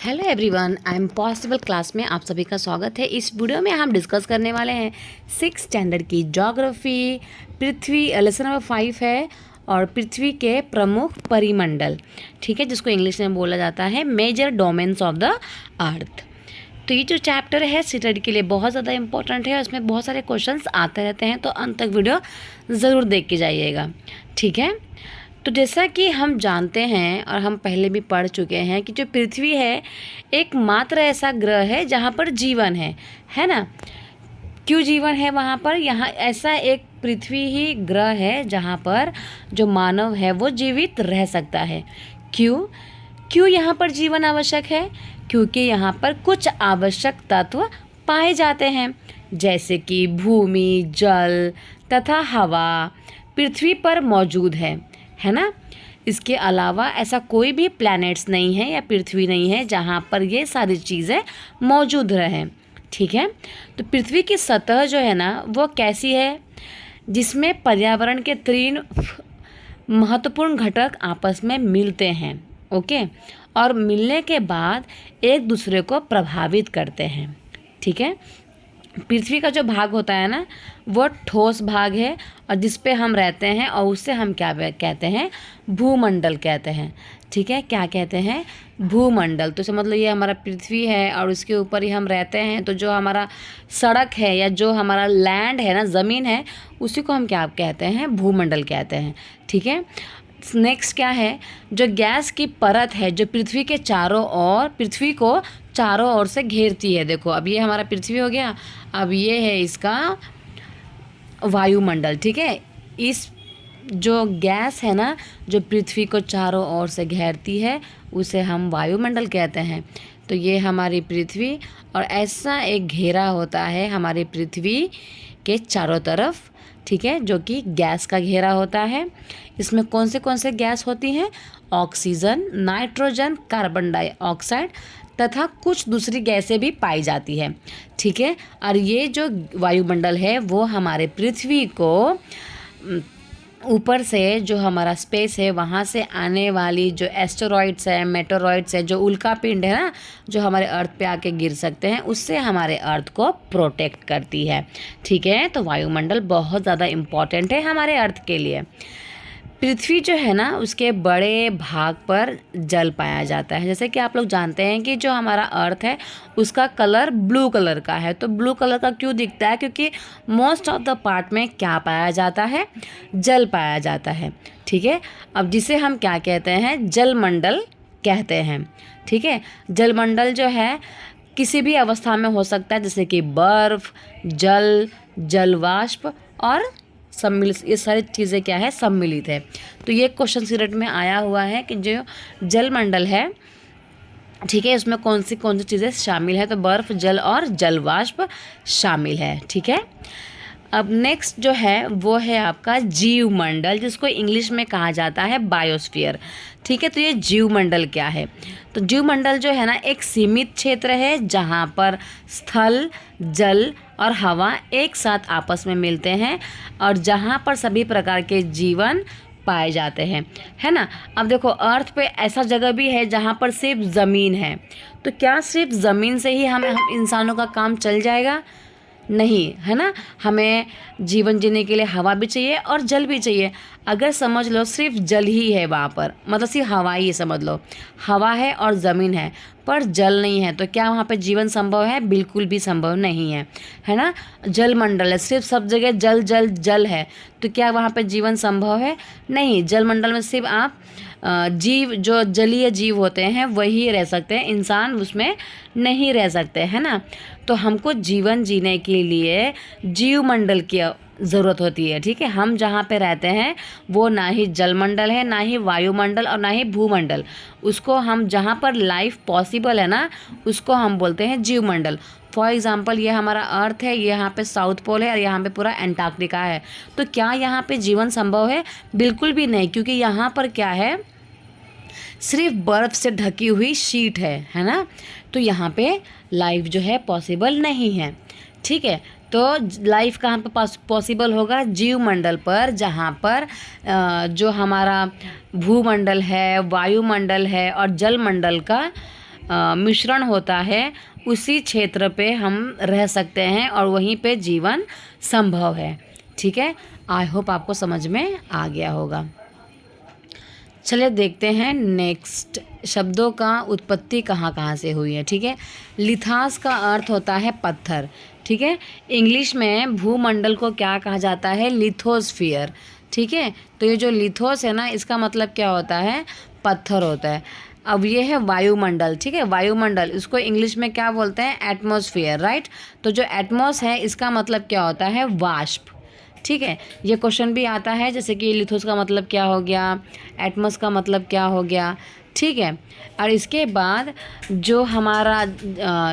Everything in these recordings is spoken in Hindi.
Hello everyone, I am possible class में आप सभी का स्वागत है। इस वीडियो में हम डिस्कस करने वाले हैं 6th स्टैंडर्ड की ज्योग्राफी। पृथ्वी लेसन नंबर 5 है और पृथ्वी के प्रमुख परिमंडल, ठीक है, जिसको इंग्लिश में बोला जाता है major domains of the earth. तो ये जो चैप्टर है स्टडी के लिए बहुत ज़्यादा इंपॉर्टेंट है और इसमें बहुत सारे क्वेश्चंस आते रहते हैं, तो अंत तक वीडियो ज़रूर देख के जाइएगा, ठीक है। तो जैसा कि हम जानते हैं और हम पहले भी पढ़ चुके हैं कि जो पृथ्वी है एकमात्र ऐसा ग्रह है जहाँ पर जीवन है ना। क्यों जीवन है वहाँ पर? यहाँ ऐसा एक पृथ्वी ही ग्रह है जहाँ पर जो मानव है वो जीवित रह सकता है। क्यों यहाँ पर जीवन आवश्यक है? क्योंकि यहाँ पर कुछ आवश्यक तत्व पाए जाते हैं, जैसे कि भूमि, जल तथा हवा पृथ्वी पर मौजूद है ना। इसके अलावा ऐसा कोई भी प्लैनेट्स नहीं है या पृथ्वी नहीं है जहाँ पर ये सारी चीज़ें मौजूद रहें, ठीक है। तो पृथ्वी की सतह जो है ना वो कैसी है, जिसमें पर्यावरण के 3 महत्वपूर्ण घटक आपस में मिलते हैं, ओके, और मिलने के बाद एक दूसरे को प्रभावित करते हैं, ठीक है। पृथ्वी का जो भाग होता है ना वो ठोस भाग है और जिस पे हम रहते हैं और उससे हम क्या कहते हैं, भूमंडल कहते हैं, ठीक है। क्या कहते हैं? भूमंडल। तो समझ लो ये हमारा पृथ्वी है और उसके ऊपर ही हम रहते हैं, तो जो हमारा सड़क है या जो हमारा लैंड है ना, ज़मीन है, उसी को हम क्या कहते हैं, भूमंडल कहते हैं, ठीक है। नेक्स्ट क्या है, जो गैस की परत है जो पृथ्वी के चारों ओर, पृथ्वी को चारों ओर से घेरती है। देखो अब ये हमारा पृथ्वी हो गया, अब ये है इसका वायुमंडल, ठीक है। इस जो गैस है ना जो पृथ्वी को चारों ओर से घेरती है उसे हम वायुमंडल कहते हैं। तो ये हमारी पृथ्वी और ऐसा एक घेरा होता है हमारी पृथ्वी के चारों तरफ, ठीक है, जो कि गैस का घेरा होता है। इसमें कौन से गैस होती हैं? ऑक्सीजन, नाइट्रोजन, कार्बन डाइऑक्साइड तथा कुछ दूसरी गैसें भी पाई जाती है, ठीक है। और ये जो वायुमंडल है वो हमारे पृथ्वी को ऊपर से जो हमारा स्पेस है वहाँ से आने वाली जो एस्टेरॉइड्स है, मेटेरॉइड्स है, जो उल्का पिंड है ना जो हमारे अर्थ पे आके गिर सकते हैं, उससे हमारे अर्थ को प्रोटेक्ट करती है, ठीक है। तो वायुमंडल बहुत ज़्यादा इम्पॉर्टेंट है हमारे अर्थ के लिए। पृथ्वी जो है ना उसके बड़े भाग पर जल पाया जाता है। जैसे कि आप लोग जानते हैं कि जो हमारा अर्थ है उसका कलर ब्लू कलर का है। तो ब्लू कलर का क्यों दिखता है? क्योंकि मोस्ट ऑफ द पार्ट में क्या पाया जाता है, जल पाया जाता है, ठीक है। अब जिसे हम क्या कहते हैं, जलमंडल कहते हैं, ठीक है। जलमंडल जो है किसी भी अवस्था में हो सकता है, जैसे कि बर्फ, जल, जलवाष्प और सम्मिलित, ये सारी चीज़ें क्या है, सम्मिलित है। तो ये क्वेश्चन सीरीज में आया हुआ है कि जो जलमंडल है, ठीक है, इसमें कौन सी चीज़ें शामिल है, तो बर्फ, जल और जलवाष्प शामिल है, ठीक है। अब नेक्स्ट जो है वो है आपका जीवमंडल, जिसको इंग्लिश में कहा जाता है बायोस्फीयर, ठीक है। तो ये जीवमंडल क्या है? तो जीवमंडल जो है ना एक सीमित क्षेत्र है जहाँ पर स्थल, जल और हवा एक साथ आपस में मिलते हैं और जहाँ पर सभी प्रकार के जीवन पाए जाते हैं, है ना। अब देखो अर्थ पे ऐसा जगह भी है जहाँ पर सिर्फ ज़मीन है। तो क्या सिर्फ ज़मीन से ही हम इंसानों का काम चल जाएगा? नहीं, है ना। हमें जीवन जीने के लिए हवा भी चाहिए और जल भी चाहिए। अगर समझ लो सिर्फ जल ही है वहाँ पर, मतलब सिर्फ हवा ही समझ लो, हवा है और ज़मीन है पर जल नहीं है, तो क्या वहाँ पे जीवन संभव है? बिल्कुल भी संभव नहीं है ना। जलमंडल है, सिर्फ सब जगह जल जल जल है, तो क्या वहाँ पे जीवन संभव है? नहीं। जलमंडल में सिर्फ आप जीव, जो जलीय जीव होते हैं वही रह सकते हैं, इंसान उसमें नहीं रह सकते, है ना। तो हमको जीवन जीने के लिए जीवमंडल की ज़रूरत होती है, ठीक है। हम जहाँ पे रहते हैं वो ना ही जलमंडल है, ना ही वायुमंडल और ना ही भूमंडल। उसको हम जहाँ पर लाइफ पॉसिबल है ना उसको हम बोलते हैं जीवमंडल। फॉर एग्ज़ाम्पल ये हमारा अर्थ है, यहाँ पे साउथ पोल है और यहाँ पे पूरा एंटार्क्टिका है। तो क्या यहाँ पे जीवन संभव है? बिल्कुल भी नहीं, क्योंकि यहाँ पर क्या है, सिर्फ बर्फ़ से ढकी हुई शीट है ना। तो यहाँ पे लाइफ जो है पॉसिबल नहीं है, ठीक है। तो लाइफ कहाँ पे पॉसिबल होगा? जीवमंडल पर, जहाँ पर जो हमारा भूमंडल है, वायुमंडल है और जलमंडल का मिश्रण होता है उसी क्षेत्र पे हम रह सकते हैं और वहीं पे जीवन संभव है। ठीक है, आई होप आपको समझ में आ गया होगा। चलिए देखते हैं नेक्स्ट शब्दों का उत्पत्ति कहाँ कहाँ से हुई है। ठीक है, लिथास का अर्थ होता है पत्थर। ठीक है, इंग्लिश में भूमंडल को क्या कहा जाता है? लिथोस्फीयर। ठीक है, तो ये जो लिथोस है ना, इसका मतलब क्या होता है? पत्थर होता है। अब ये है वायुमंडल। ठीक है, वायुमंडल, इसको इंग्लिश में क्या बोलते हैं? Atmosphere, right. तो जो एटमॉस है इसका मतलब क्या होता है? वाष्प। ठीक है, ये क्वेश्चन भी आता है, जैसे कि लिथोस का मतलब क्या हो गया, एटमॉस का मतलब क्या हो गया। ठीक है, और इसके बाद जो हमारा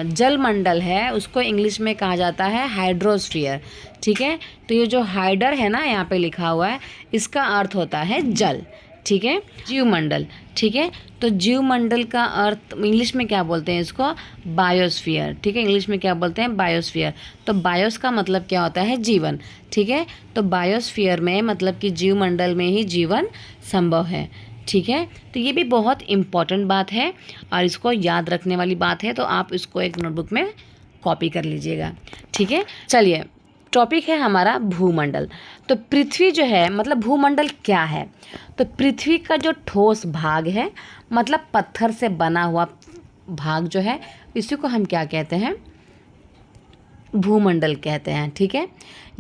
जलमंडल है उसको इंग्लिश में कहा जाता है हाइड्रोस्फीयर। ठीक है, तो ये जो हाइडर है ना यहाँ पे लिखा हुआ है, इसका अर्थ होता है जल। ठीक है, जीवमंडल। ठीक है, तो जीवमंडल का अर्थ इंग्लिश में क्या बोलते हैं? इसको बायोस्फीयर। ठीक है, इंग्लिश में क्या बोलते हैं? बायोस्फीयर। तो बायोस का मतलब क्या होता है? जीवन। ठीक है, तो बायोस्फीयर में मतलब कि जीवमंडल में ही जीवन संभव है। ठीक है, तो ये भी बहुत इम्पॉर्टेंट बात है और इसको याद रखने वाली बात है, तो आप इसको एक नोटबुक में कॉपी कर लीजिएगा। ठीक है, चलिए टॉपिक है हमारा भूमंडल। तो पृथ्वी जो है, मतलब भूमंडल क्या है? तो पृथ्वी का जो ठोस भाग है, मतलब पत्थर से बना हुआ भाग जो है, इसी को हम क्या कहते हैं? भूमंडल कहते हैं। ठीक है,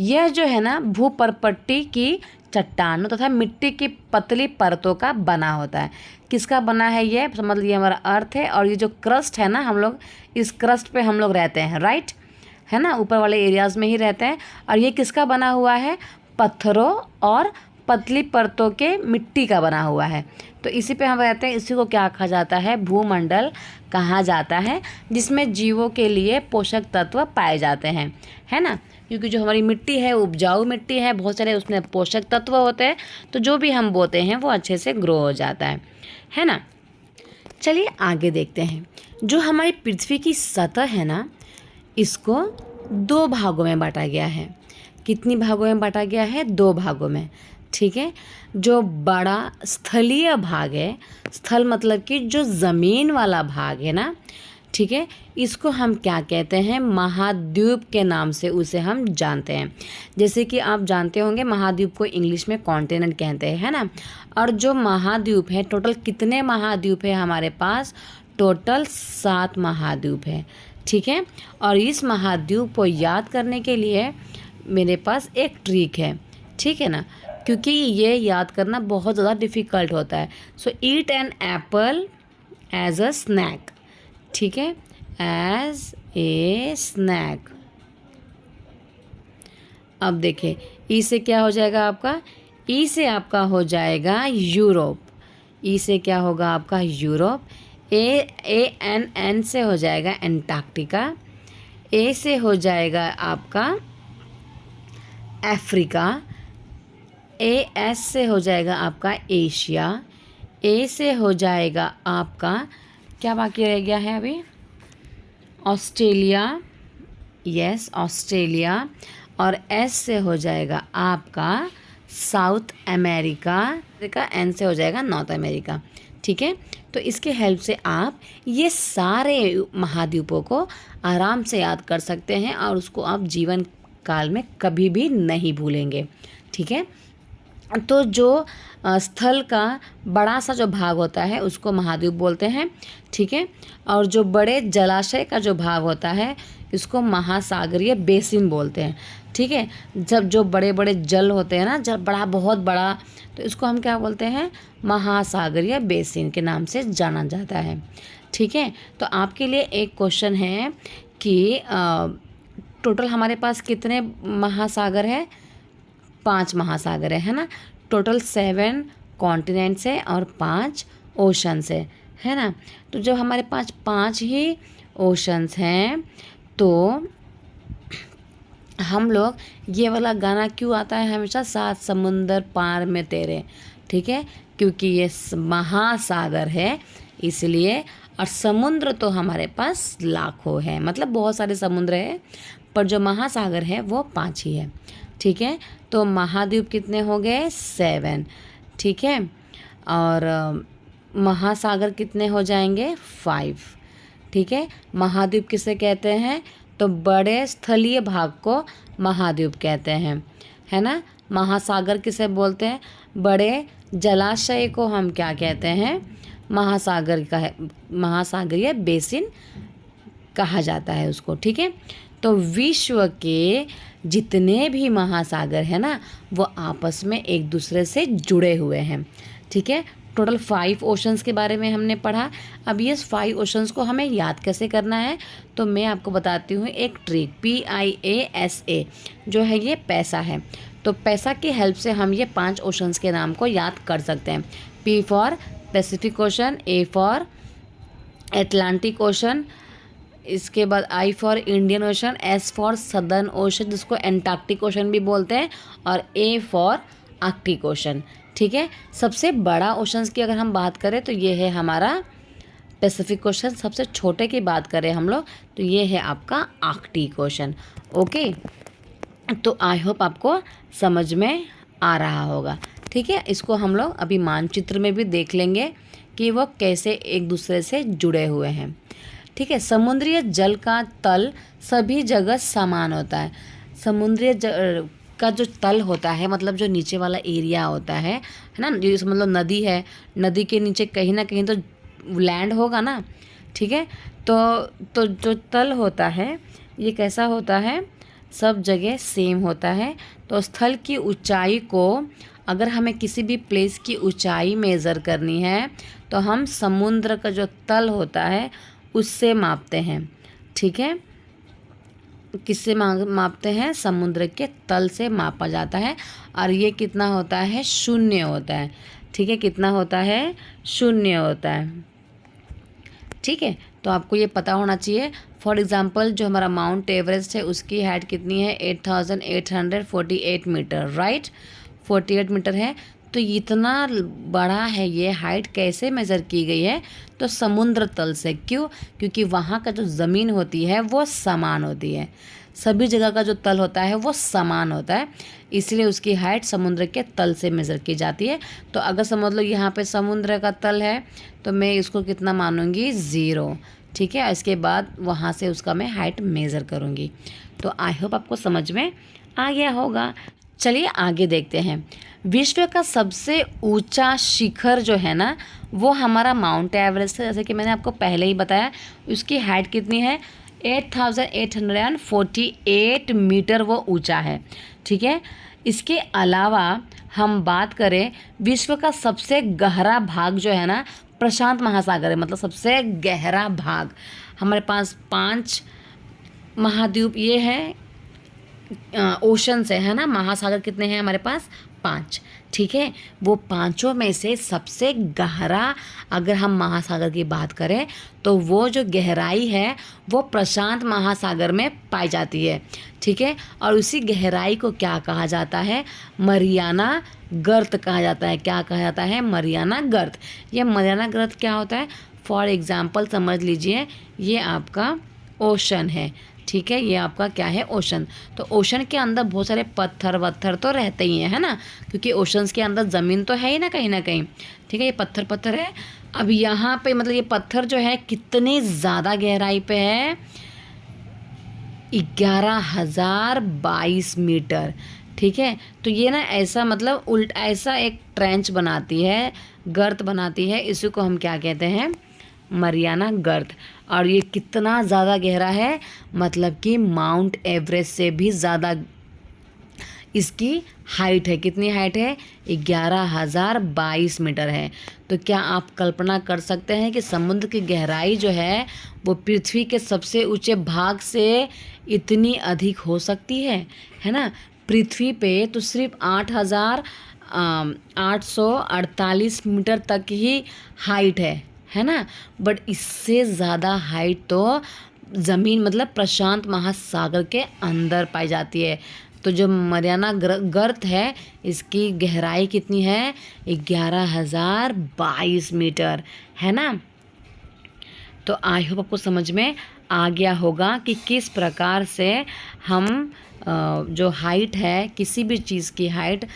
यह जो है ना भूपर्पट्टी की चट्टानों तथा मिट्टी की पतली परतों का बना होता है। किसका बना है ये? मतलब ये हमारा अर्थ है, और ये जो क्रस्ट है ना, हम लोग इस क्रस्ट पे हम लोग रहते हैं, राइट, है ना, ऊपर वाले एरियाज़ में ही रहते हैं। और ये किसका बना हुआ है? पत्थरों और पतली परतों के मिट्टी का बना हुआ है। तो इसी पे हम रहते हैं, इसी को क्या कहा जाता है? भूमंडल कहा जाता है, जिसमें जीवों के लिए पोषक तत्व पाए जाते हैं, है ना, क्योंकि जो हमारी मिट्टी है उपजाऊ मिट्टी है, बहुत सारे उसमें पोषक तत्व होते हैं, तो जो भी हम बोते हैं वो अच्छे से ग्रो हो जाता है ना। चलिए आगे देखते हैं। जो हमारी पृथ्वी की सतह है ना, इसको 2 भागों में बांटा गया है। कितनी भागों में बांटा गया है? 2 भागों में। ठीक है, जो बड़ा स्थलीय भाग है, स्थल मतलब कि जो ज़मीन वाला भाग है ना, ठीक है, इसको हम क्या कहते हैं? महाद्वीप के नाम से उसे हम जानते हैं। जैसे कि आप जानते होंगे महाद्वीप को इंग्लिश में कॉन्टिनेंट कहते हैं, है ना। और जो महाद्वीप है, टोटल कितने महाद्वीप है हमारे पास? टोटल 7 महाद्वीप है। ठीक है, और इस महाद्वीप को याद करने के लिए मेरे पास एक ट्रिक है। ठीक है ना, क्योंकि ये याद करना बहुत ज़्यादा डिफ़िकल्ट होता है। So eat an apple as a snack. ठीक है, एज ए स्नैक। अब देखिए, ई से क्या हो जाएगा आपका? ई से आपका हो जाएगा यूरोप। ई से क्या होगा आपका? यूरोप। एन से हो जाएगा एंटार्क्टिका। ए से हो जाएगा आपका अफ्रीका। एस से हो जाएगा आपका एशिया। ए से हो जाएगा आपका, क्या बाकी रह गया है अभी? ऑस्ट्रेलिया। Yes, Australia. और एस से हो जाएगा आपका साउथ अमेरिका। एन से हो जाएगा नॉर्थ अमेरिका। ठीक है, तो इसके हेल्प से आप ये सारे महाद्वीपों को आराम से याद कर सकते हैं और उसको आप जीवन काल में कभी भी नहीं भूलेंगे। ठीक है, तो जो स्थल का बड़ा सा जो भाग होता है उसको महाद्वीप बोलते हैं। ठीक है, और जो बड़े जलाशय का जो भाग होता है इसको महासागरीय बेसिन बोलते हैं। ठीक है, जब जो बड़े बड़े जल होते हैं ना, जब बड़ा बहुत बड़ा, तो इसको हम क्या बोलते हैं? महासागरीय बेसिन के नाम से जाना जाता है। ठीक है, तो आपके लिए एक क्वेश्चन है कि टोटल हमारे पास कितने महासागर है? 5 महासागर है ना। टोटल 7 कॉन्टिनेंट्स है और 5 ओशंस है ना। तो जब हमारे पास 5 ही ओशंस हैं, तो हम लोग ये वाला गाना क्यों आता है हमेशा? 7 समुंदर पार में तेरे। ठीक है, क्योंकि ये महासागर है इसलिए, और समुद्र तो हमारे पास लाखों है, मतलब बहुत सारे समुद्र है, पर जो महासागर है वो 5 ही है। ठीक है, तो महाद्वीप कितने हो गए? 7। ठीक है, और महासागर कितने हो जाएंगे? 5। ठीक है। महाद्वीप किसे कहते हैं? तो बड़े स्थलीय भाग को महाद्वीप कहते हैं, है ना। महासागर किसे बोलते हैं? बड़े जलाशय को हम क्या कहते हैं? महासागर का है, महासागरीय बेसिन कहा जाता है उसको, ठीक है। तो विश्व के जितने भी महासागर हैं ना, वो आपस में एक दूसरे से जुड़े हुए हैं, ठीक है। टोटल 5 ओशंस के बारे में हमने पढ़ा। अब ये 5 ओशंस को हमें याद कैसे करना है, तो मैं आपको बताती हूँ एक ट्रिक। PIASA जो है ये पैसा है, तो पैसा की हेल्प से हम ये 5 ओशंस के नाम को याद कर सकते हैं। P for Pacific ocean, A for Atlantic ocean, इसके बाद I for Indian ocean, S for southern ocean जिसको एंटार्क्टिक ओशन भी बोलते हैं, और A फॉर आर्कटिक ओशन, ठीक है। सबसे बड़ा ओशंस की अगर हम बात करें तो ये है हमारा पैसिफिक ओशन। सबसे छोटे की बात करें हम लोग तो ये है आपका आर्कटिक ओशन। ओके, तो आई होप आपको समझ में आ रहा होगा, ठीक है। इसको हम लोग अभी मानचित्र में भी देख लेंगे कि वो कैसे एक दूसरे से जुड़े हुए हैं, ठीक है। समुद्री जल का तल सभी जगह समान होता है। समुद्री का जो तल होता है, मतलब जो नीचे वाला एरिया होता है ना, जो मतलब नदी है, नदी के नीचे कहीं ना कहीं तो लैंड होगा ना, ठीक है। तो जो तल होता है ये कैसा होता है? सब जगह सेम होता है। तो स्थल की ऊंचाई को अगर हमें किसी भी प्लेस की ऊंचाई मेज़र करनी है तो हम समुद्र का जो तल होता है उससे मापते हैं, ठीक है। किससे मापते हैं? समुद्र के तल से मापा जाता है, और ये कितना होता है? 0 होता है, ठीक है। कितना होता है? 0 होता है, ठीक है। तो आपको ये पता होना चाहिए। फॉर एग्जांपल जो हमारा माउंट एवरेस्ट है उसकी हाइट कितनी है? 8848 मीटर, राइट। 48 मीटर है। तो इतना बड़ा है ये, हाइट कैसे मेज़र की गई है? तो समुद्र तल से। क्यों? क्योंकि वहाँ का जो ज़मीन होती है वो समान होती है, सभी जगह का जो तल होता है वो समान होता है, इसलिए उसकी हाइट समुद्र के तल से मेज़र की जाती है। तो अगर समझ लो यहाँ पे समुद्र का तल है तो मैं इसको कितना मानूंगी? 0, ठीक है। इसके बाद वहाँ से उसका मैं हाइट मेज़र करूँगी। तो आई होप आपको समझ में आ गया होगा। चलिए आगे देखते हैं। विश्व का सबसे ऊंचा शिखर जो है ना वो हमारा माउंट एवरेस्ट है, जैसे कि मैंने आपको पहले ही बताया। उसकी हाइट कितनी है? 8848 मीटर वो ऊंचा है, ठीक है। इसके अलावा हम बात करें विश्व का सबसे गहरा भाग जो है ना प्रशांत महासागर है, मतलब सबसे गहरा भाग। हमारे पास 5 महाद्वीप ये है, ओशन से है ना। महासागर कितने हैं हमारे पास? 5, ठीक है। वो 5 में से सबसे गहरा अगर हम महासागर की बात करें तो वो जो गहराई है वो प्रशांत महासागर में पाई जाती है, ठीक है। और उसी गहराई को क्या कहा जाता है? मरियाना गर्त कहा जाता है। क्या कहा जाता है? मरियाना गर्त। ये मरियाना गर्त क्या होता है? फॉर एग्जाम्पल समझ लीजिए ये आपका ओशन है, ठीक है। ये आपका क्या है? ओशन। तो ओशन के अंदर बहुत सारे पत्थर वत्थर तो रहते ही हैं, है ना, क्योंकि ओशंस के अंदर ज़मीन तो है ही ना कहीं, ठीक है। ये पत्थर है। अब यहाँ पे मतलब ये पत्थर जो है कितनी ज़्यादा गहराई पे है? 11,022 मीटर, ठीक है। तो ये ना ऐसा मतलब ऐसा एक ट्रेंच बनाती है, गर्त बनाती है, इसी को हम क्या कहते हैं? मरियाना गर्त। और ये कितना ज़्यादा गहरा है? मतलब कि माउंट एवरेस्ट से भी ज़्यादा इसकी हाइट है। कितनी हाइट है? 11,022 मीटर है। तो क्या आप कल्पना कर सकते हैं कि समुद्र की गहराई जो है वो पृथ्वी के सबसे ऊंचे भाग से इतनी अधिक हो सकती है ना। पृथ्वी पे तो सिर्फ 8,848 मीटर तक ही हाइट है ना। बट इससे ज़्यादा हाइट तो ज़मीन मतलब प्रशांत महासागर के अंदर पाई जाती है। तो जो मरियाना गर्त है इसकी गहराई कितनी है? 11,022 मीटर, है ना। तो आई होप आपको समझ में आ गया होगा कि किस प्रकार से हम जो हाइट है किसी भी चीज़ की हाइट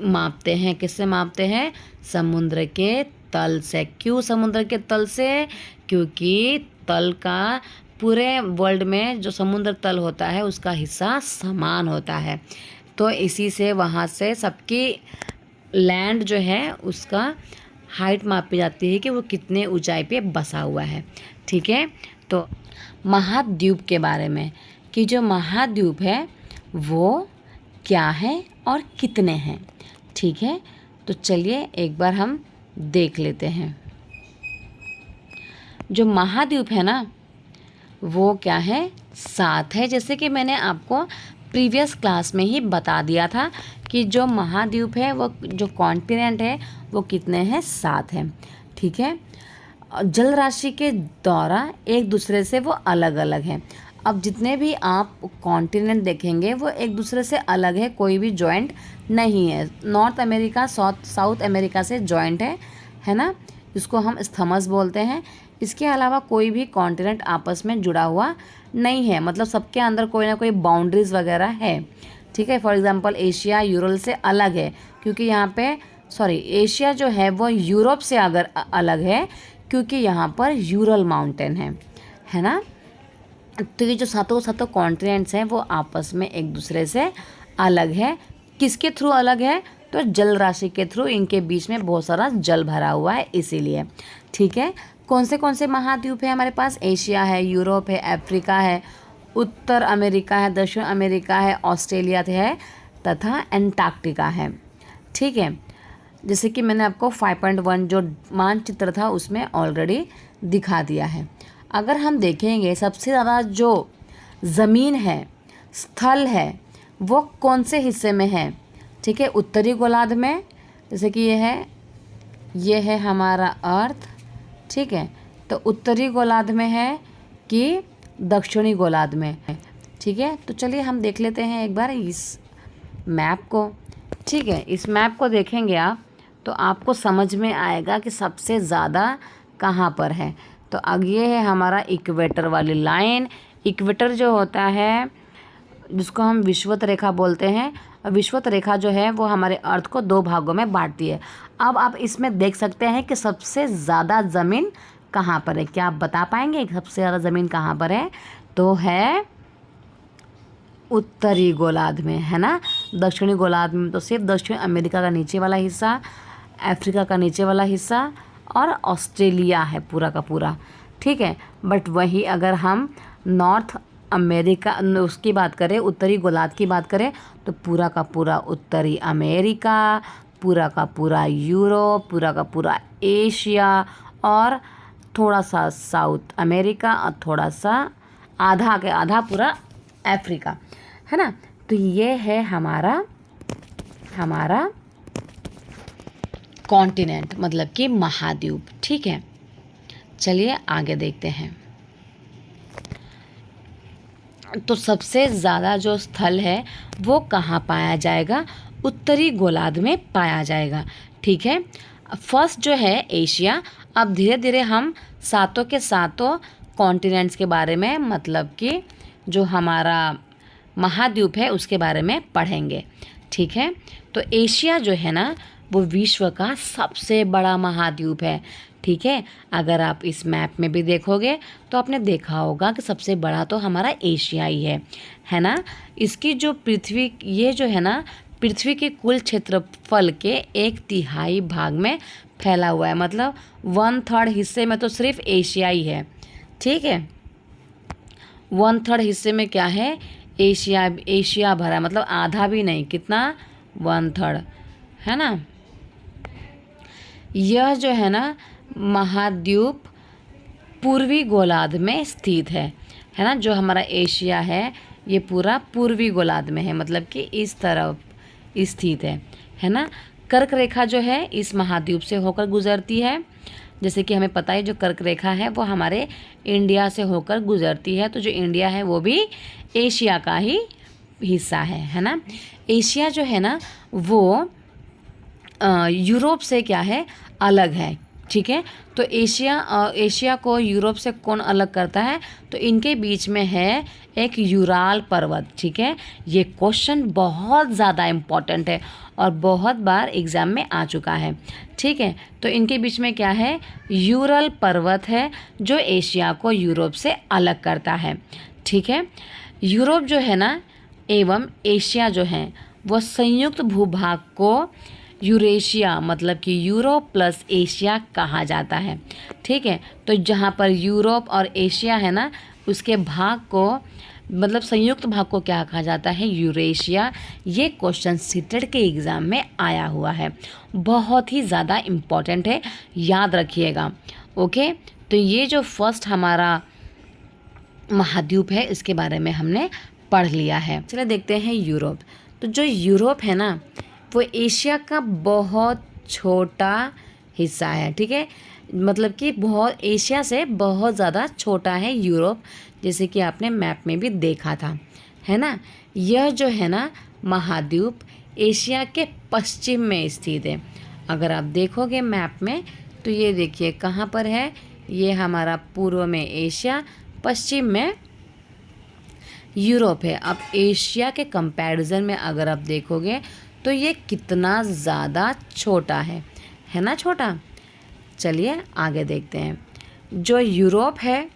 मापते हैं। किससे मापते हैं? समुद्र के तल से। क्यों समुद्र के तल से? क्योंकि तल का पूरे वर्ल्ड में जो समुद्र तल होता है उसका हिस्सा समान होता है। तो इसी से वहाँ से सबकी लैंड जो है उसका हाइट मापी जाती है कि वो कितने ऊंचाई पे बसा हुआ है। ठीक है, तो महाद्वीप के बारे में कि जो महाद्वीप है वो क्या है और कितने हैं। ठीक है, तो चलिए एक बार हम देख लेते हैं। जो महाद्वीप है ना वो क्या है, 7 है। जैसे कि मैंने आपको प्रीवियस क्लास में ही बता दिया था कि जो महाद्वीप है वो जो कॉन्टिनेंट है वो कितने हैं, 7 हैं। ठीक है, जल राशि के द्वारा एक दूसरे से वो अलग अलग हैं। अब जितने भी आप कॉन्टिनेंट देखेंगे वो एक दूसरे से अलग है, कोई भी जॉइंट नहीं है। नॉर्थ अमेरिका साउथ अमेरिका से जॉइंट है ना, इसको हम स्थमस बोलते हैं। इसके अलावा कोई भी कॉन्टिनेंट आपस में जुड़ा हुआ नहीं है, मतलब सबके अंदर कोई ना कोई बाउंड्रीज वगैरह है। ठीक है, फॉर एग्जांपल एशिया यूरल से अलग है क्योंकि यहाँ पे एशिया जो है वो यूरोप से अगर अलग है क्योंकि यहाँ पर यूरल माउंटेन है ना। तो ये जो सातों कॉन्टिनेंट्स हैं वो आपस में एक दूसरे से अलग है। किसके थ्रू अलग है, तो जल राशि के थ्रू। इनके बीच में बहुत सारा जल भरा हुआ है इसीलिए। ठीक है, कौन से महाद्वीप है हमारे पास, एशिया है, यूरोप है, अफ्रीका है, उत्तर अमेरिका है, दक्षिण अमेरिका है, ऑस्ट्रेलिया है तथा एंटार्क्टिका है। ठीक है, जैसे कि मैंने आपको 5.1 जो मानचित्र था उसमें ऑलरेडी दिखा दिया है। अगर हम देखेंगे सबसे ज़्यादा जो ज़मीन है, स्थल है, वो कौन से हिस्से में है। ठीक है, उत्तरी गोलार्ध में, जैसे कि ये है हमारा अर्थ। ठीक है, तो उत्तरी गोलार्ध में है कि दक्षिणी गोलार्ध में है। ठीक है, तो चलिए हम देख लेते हैं एक बार इस मैप को। ठीक है, इस मैप को देखेंगे आप तो आपको समझ में आएगा कि सबसे ज़्यादा कहाँ पर है। तो अब ये है हमारा इक्वेटर वाली लाइन। इक्वेटर जो होता है जिसको हम विषुवत रेखा बोलते हैं, और विषुवत रेखा जो है वो हमारे अर्थ को 2 भागों में बांटती है। अब आप इसमें देख सकते हैं कि सबसे ज़्यादा ज़मीन कहाँ पर है। क्या आप बता पाएंगे सबसे ज़्यादा ज़मीन कहाँ पर है? तो है उत्तरी गोलार्ध में, है ना। दक्षिणी गोलार्ध में तो सिर्फ दक्षिण अमेरिका का नीचे वाला हिस्सा, अफ्रीका का नीचे वाला हिस्सा और ऑस्ट्रेलिया है पूरा का पूरा। ठीक है, बट वही अगर हम नॉर्थ अमेरिका उसकी बात करें, उत्तरी गोलार्ध की बात करें, तो पूरा का पूरा उत्तरी अमेरिका, पूरा का पूरा यूरोप, पूरा का पूरा एशिया और थोड़ा सा साउथ अमेरिका और थोड़ा सा आधा के आधा पूरा अफ्रीका, है ना। तो ये है हमारा कॉन्टिनेंट, मतलब कि महाद्वीप। ठीक है, चलिए आगे देखते हैं। तो सबसे ज़्यादा जो स्थल है वो कहाँ पाया जाएगा? उत्तरी गोलार्ध में पाया जाएगा। ठीक है, फर्स्ट जो है एशिया। अब धीरे धीरे हम सातों के सातों कॉन्टिनेंट्स के बारे में, मतलब कि जो हमारा महाद्वीप है उसके बारे में पढ़ेंगे। ठीक है, तो एशिया जो है ना वो विश्व का सबसे बड़ा महाद्वीप है। ठीक है, अगर आप इस मैप में भी देखोगे तो आपने देखा होगा कि सबसे बड़ा तो हमारा एशिया ही है ना। इसकी जो पृथ्वी, ये जो है ना पृथ्वी के कुल क्षेत्रफल के 1/3 भाग में फैला हुआ है, मतलब 1/3 हिस्से में तो सिर्फ एशिया ही है। ठीक है, 1/3 हिस्से में क्या है? एशिया भरा, मतलब आधा भी नहीं, कितना? 1/3, है ना। यह जो है ना महाद्वीप पूर्वी गोलार्ध में स्थित है ना। जो हमारा एशिया है ये पूरा पूर्वी गोलार्ध में है, मतलब कि इस तरफ स्थित है ना। कर्क रेखा जो है इस महाद्वीप से होकर गुजरती है। जैसे कि हमें पता है जो कर्क रेखा है वो हमारे इंडिया से होकर गुजरती है, तो जो इंडिया है वो भी एशिया का ही हिस्सा है ना। एशिया जो है ना वो यूरोप से क्या है? अलग है। ठीक है। तो एशिया को यूरोप से कौन अलग करता है? तो इनके बीच में है एक यूराल पर्वत, ठीक है। ये क्वेश्चन बहुत ज़्यादा इम्पॉर्टेंट है और बहुत बार एग्ज़ाम में आ चुका है, ठीक है। तो इनके बीच में क्या है? यूरल पर्वत है जो एशिया को यूरोप से अलग करता है, ठीक है। यूरोप जो है ना एवं एशिया जो है वो संयुक्त भूभाग को यूरेशिया मतलब कि यूरोप प्लस एशिया कहा जाता है, ठीक है। तो जहाँ पर यूरोप और एशिया है ना उसके भाग को मतलब संयुक्त भाग को क्या कहा जाता है? यूरेशिया। ये क्वेश्चन सीटेट के एग्ज़ाम में आया हुआ है, बहुत ही ज़्यादा इम्पॉर्टेंट है, याद रखिएगा। ओके, तो ये जो फर्स्ट हमारा महाद्वीप है इसके बारे में हमने पढ़ लिया है। चलिए देखते हैं यूरोप। तो जो यूरोप है ना वो एशिया का बहुत छोटा हिस्सा है, ठीक है। मतलब कि बहुत एशिया से बहुत ज़्यादा छोटा है यूरोप, जैसे कि आपने मैप में भी देखा था, है ना। यह जो है ना महाद्वीप एशिया के पश्चिम में स्थित है। अगर आप देखोगे मैप में तो ये देखिए कहाँ पर है, ये हमारा पूर्व में एशिया, पश्चिम में यूरोप है। अब एशिया के कंपैरिजन में अगर आप देखोगे तो ये कितना ज़्यादा छोटा है ना छोटा। चलिए आगे देखते हैं। जो यूरोप है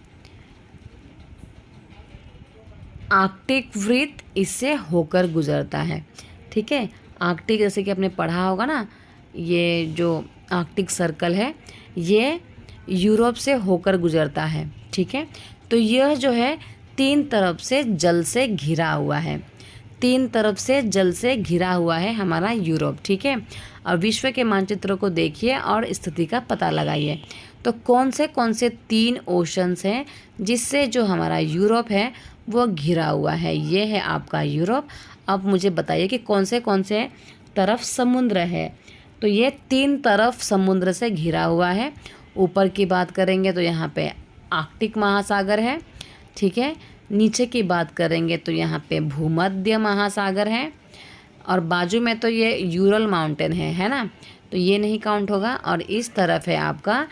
आर्कटिक वृत्त इससे होकर गुजरता है, ठीक है। आर्कटिक जैसे कि आपने पढ़ा होगा ना, ये जो आर्कटिक सर्कल है ये यूरोप से होकर गुजरता है, ठीक है। तो यह जो है 3 तरफ से जल से घिरा हुआ है, 3 तरफ से जल से घिरा हुआ है हमारा यूरोप, ठीक है। और विश्व के मानचित्र को देखिए और स्थिति का पता लगाइए। तो कौन से 3 ओशंस हैं जिससे जो हमारा यूरोप है वो घिरा हुआ है? ये है आपका यूरोप। अब मुझे बताइए कि कौन से तरफ समुद्र है? तो ये 3 तरफ समुद्र से घिरा हुआ है। ऊपर की बात करेंगे तो यहाँ पे आर्कटिक महासागर है, ठीक है। नीचे की बात करेंगे तो यहाँ पे भूमध्य महासागर है और बाजू में तो ये यूरल माउंटेन है ना, तो ये नहीं काउंट होगा। और इस तरफ है आपका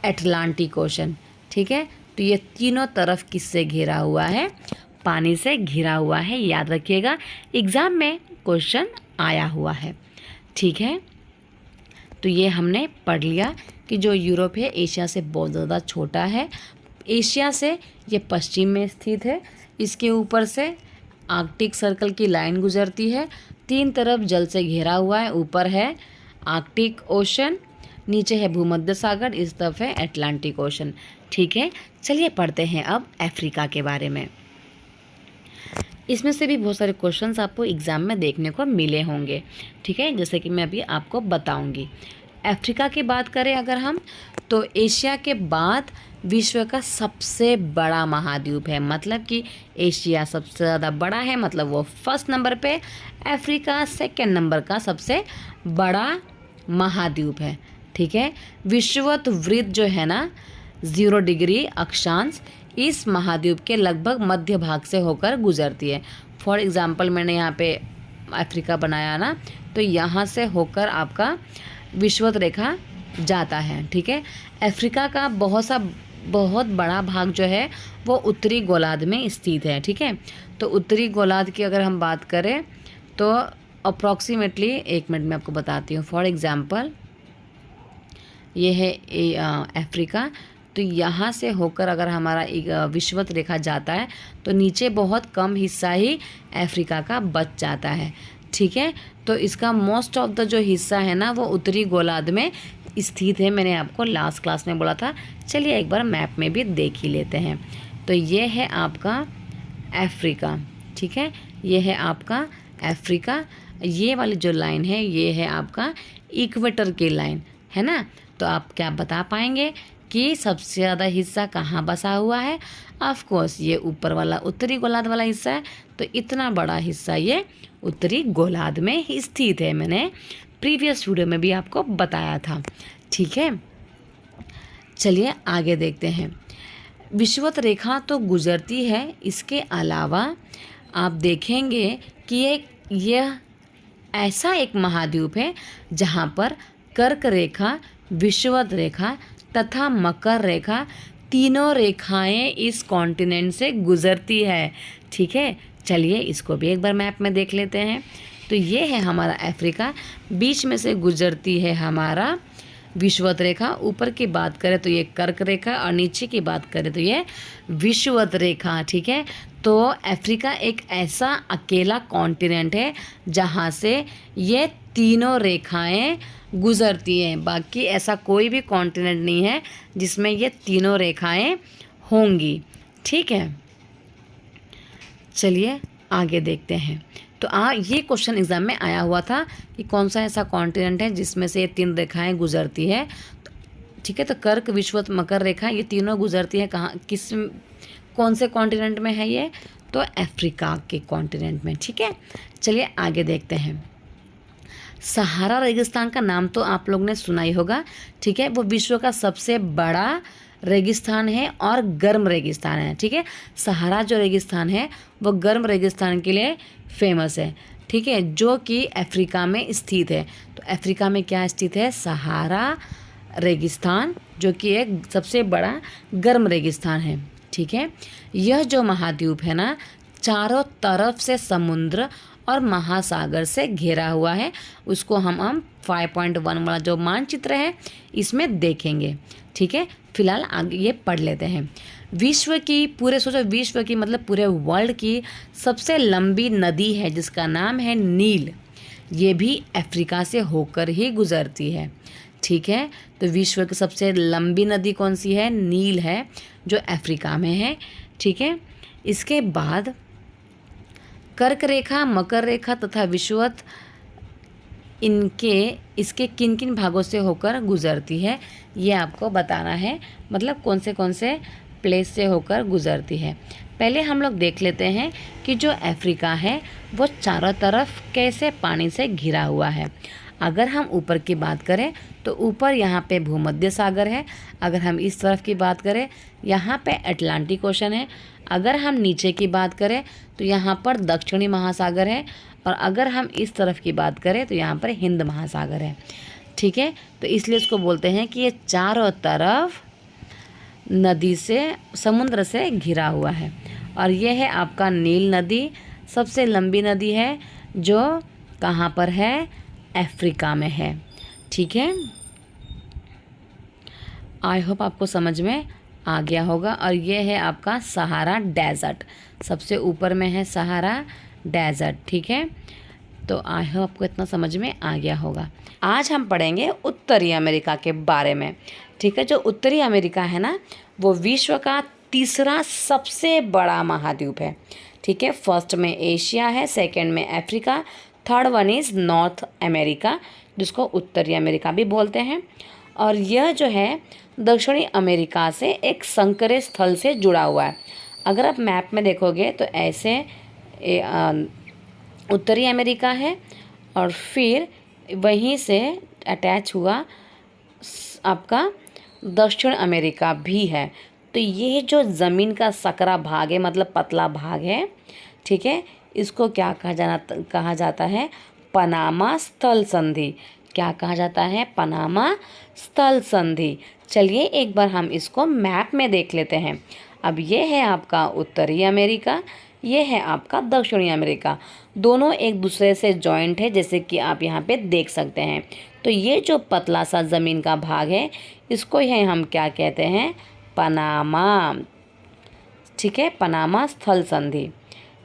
अटलांटिक ओशन, ठीक है। तो ये तीनों तरफ किससे घिरा हुआ है? पानी से घिरा हुआ है, याद रखिएगा, एग्ज़ाम में क्वेश्चन आया हुआ है, ठीक है। तो ये हमने पढ़ लिया कि जो यूरोप है एशिया से बहुत ज़्यादा छोटा है। एशिया से ये पश्चिम में स्थित है, इसके ऊपर से आर्कटिक सर्कल की लाइन गुजरती है, 3 तरफ जल से घिरा हुआ है। ऊपर है आर्कटिक ओशन, नीचे है भूमध्य सागर, इस तरफ है अटलांटिक ओशन, ठीक है। चलिए पढ़ते हैं अब अफ्रीका के बारे में। इसमें से भी बहुत सारे क्वेश्चंस आपको एग्ज़ाम में देखने को मिले होंगे, ठीक है, जैसे कि मैं अभी आपको बताऊंगी। अफ्रीका की बात करें अगर हम, तो एशिया के बाद विश्व का सबसे बड़ा महाद्वीप है, मतलब कि एशिया सबसे ज़्यादा बड़ा है, मतलब वो फर्स्ट नंबर पे, अफ्रीका सेकंड नंबर का सबसे बड़ा महाद्वीप है, ठीक है। विषुवत वृत्त जो है ना 0 डिग्री अक्षांश इस महाद्वीप के लगभग मध्य भाग से होकर गुजरती है। फॉर एग्जांपल मैंने यहाँ पे अफ्रीका बनाया ना, तो यहाँ से होकर आपका विषुवत रेखा जाता है, ठीक है। अफ्रीका का बहुत बड़ा भाग जो है वो उत्तरी गोलार्ध में स्थित है, ठीक है। तो उत्तरी गोलार्ध की अगर हम बात करें तो अप्रॉक्सीमेटली 1 मिनट में आपको बताती हूँ। फॉर एग्जांपल ये है अफ्रीका, तो यहाँ से होकर अगर हमारा एक विषुवत रेखा जाता है तो नीचे बहुत कम हिस्सा ही अफ्रीका का बच जाता है, ठीक है। तो इसका मोस्ट ऑफ द जो हिस्सा है ना वो उत्तरी गोलार्ध में स्थित है, मैंने आपको लास्ट क्लास में बोला था। चलिए एक बार मैप में भी देख ही लेते हैं। तो ये है आपका अफ्रीका, ठीक है, ये है आपका अफ्रीका। ये वाली जो लाइन है ये है आपका इक्वेटर की लाइन, है ना। तो आप क्या बता पाएंगे कि सबसे ज़्यादा हिस्सा कहाँ बसा हुआ है? ऑफ कोर्स ये ऊपर वाला उत्तरी गोलार्ध वाला हिस्सा है, तो इतना बड़ा हिस्सा ये उत्तरी गोलार्ध में ही स्थित है, मैंने प्रीवियस वीडियो में भी आपको बताया था, ठीक है। चलिए आगे देखते हैं। विषुवत रेखा तो गुजरती है, इसके अलावा आप देखेंगे कि यह ऐसा एक महाद्वीप है जहाँ पर कर्क रेखा, विषुवत रेखा तथा मकर रेखा, तीनों रेखाएं इस कॉन्टिनेंट से गुजरती है। ठीक है, चलिए इसको भी एक बार मैप में देख लेते हैं। तो ये है हमारा अफ्रीका, बीच में से गुजरती है हमारा विषुवत रेखा। ऊपर की बात करें तो ये कर्क रेखा और नीचे की बात करें तो ये विषुवत रेखा। ठीक है, तो अफ्रीका एक ऐसा अकेला कॉन्टिनेंट है जहाँ से ये तीनों रेखाएं गुजरती हैं। बाकी ऐसा कोई भी कॉन्टिनेंट नहीं है जिसमें ये तीनों रेखाएं होंगी। ठीक है, चलिए आगे देखते हैं। तो ये क्वेश्चन एग्जाम में आया हुआ था कि कौन सा ऐसा कॉन्टिनेंट है जिसमें से ये तीन रेखाएं गुजरती है। ठीक है, तो कर्क, विषुवत, मकर रेखा ये तीनों गुजरती है कहाँ, किस, कौन से कॉन्टिनेंट में है ये? तो अफ्रीका के कॉन्टिनेंट में। ठीक है, चलिए आगे देखते हैं। सहारा रेगिस्तान का नाम तो आप लोग ने सुना ही होगा। ठीक है, वो विश्व का सबसे बड़ा रेगिस्तान है और गर्म रेगिस्तान है। ठीक है, सहारा जो रेगिस्तान है वो गर्म रेगिस्तान के लिए फेमस है। ठीक है, जो कि अफ्रीका में स्थित है। तो अफ्रीका में क्या स्थित है? सहारा रेगिस्तान, जो कि एक सबसे बड़ा गर्म रेगिस्तान है। ठीक है, यह जो महाद्वीप है ना, चारों तरफ से समुद्र और महासागर से घिरा हुआ है। उसको हम 5.1 वाला जो मानचित्र है इसमें देखेंगे। ठीक है, फिलहाल आगे ये पढ़ लेते हैं। विश्व की, पूरे सोचो, विश्व की मतलब पूरे वर्ल्ड की सबसे लंबी नदी है जिसका नाम है नील। ये भी अफ्रीका से होकर ही गुजरती है। ठीक है, तो विश्व की सबसे लंबी नदी कौन सी है? नील है, जो अफ्रीका में है। ठीक है, इसके बाद कर्क रेखा, मकर रेखा तथा विषुवत इसके किन किन भागों से होकर गुजरती है ये आपको बताना है। मतलब कौन से प्लेस से होकर गुजरती है। पहले हम लोग देख लेते हैं कि जो अफ्रीका है वो चारों तरफ कैसे पानी से घिरा हुआ है। अगर हम ऊपर की बात करें तो ऊपर यहाँ पे भूमध्य सागर है। अगर हम इस तरफ की बात करें यहाँ पे अटलांटिक ओशन है। अगर हम नीचे की बात करें तो यहाँ पर दक्षिणी महासागर है। और अगर हम इस तरफ की बात करें तो यहाँ पर हिंद महासागर है। ठीक है, तो इसलिए इसको बोलते हैं कि ये चारों तरफ नदी से, समुद्र से घिरा हुआ है। और ये है आपका नील नदी, सबसे लंबी नदी है, जो कहाँ पर है? अफ्रीका में है। ठीक है, आई होप आपको समझ में आ गया होगा। और ये है आपका सहारा डेजर्ट, सबसे ऊपर में है सहारा डेजर्ट। ठीक है, तो आई होप आपको इतना समझ में आ गया होगा। आज हम पढ़ेंगे उत्तरी अमेरिका के बारे में। ठीक है, जो उत्तरी अमेरिका है ना, वो विश्व का तीसरा सबसे बड़ा महाद्वीप है। ठीक है, फर्स्ट में एशिया है, सेकंड में Africa, third one is north America, जिसको उत्तरी अमेरिका भी बोलते हैं। और यह जो है दक्षिणी अमेरिका से एक संकरे स्थल से जुड़ा हुआ है। अगर आप मैप में देखोगे तो ऐसे उत्तरी अमेरिका है और फिर वहीं से अटैच हुआ आपका दक्षिण अमेरिका भी है। तो ये जो ज़मीन का सकरा भाग है, मतलब पतला भाग है, ठीक है, इसको क्या कहा जाता है? पनामा स्थल संधि। क्या कहा जाता है? पनामा स्थल संधि। चलिए एक बार हम इसको मैप में देख लेते हैं। अब ये है आपका उत्तरी अमेरिका, ये है आपका दक्षिणी अमेरिका, दोनों एक दूसरे से जॉइंट है, जैसे कि आप यहाँ पे देख सकते हैं। तो ये जो पतला सा ज़मीन का भाग है, इसको ही हम क्या कहते हैं? पनामा। ठीक है, पनामा स्थल संधि।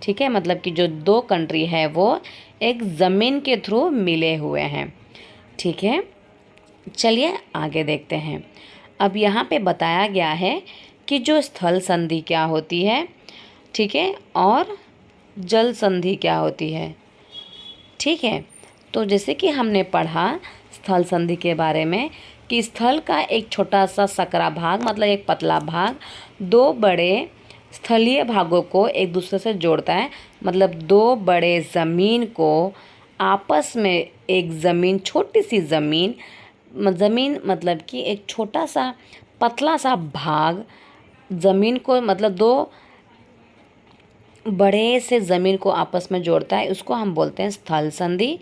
ठीक है, मतलब कि जो दो कंट्री है वो एक ज़मीन के थ्रू मिले हुए हैं। ठीक है, चलिए आगे देखते हैं। अब यहाँ पे बताया गया है कि जो स्थल संधि क्या होती है, ठीक है, और जल संधि क्या होती है। ठीक है, तो जैसे कि हमने पढ़ा स्थल संधि के बारे में कि स्थल का एक छोटा सा सकरा भाग, मतलब एक पतला भाग, दो बड़े स्थलीय भागों को एक दूसरे से जोड़ता है। मतलब दो बड़े ज़मीन को आपस में, एक ज़मीन, छोटी सी ज़मीन मतलब कि एक छोटा सा पतला सा भाग ज़मीन को, मतलब दो बड़े से ज़मीन को आपस में जोड़ता है, उसको हम बोलते हैं स्थल संधि।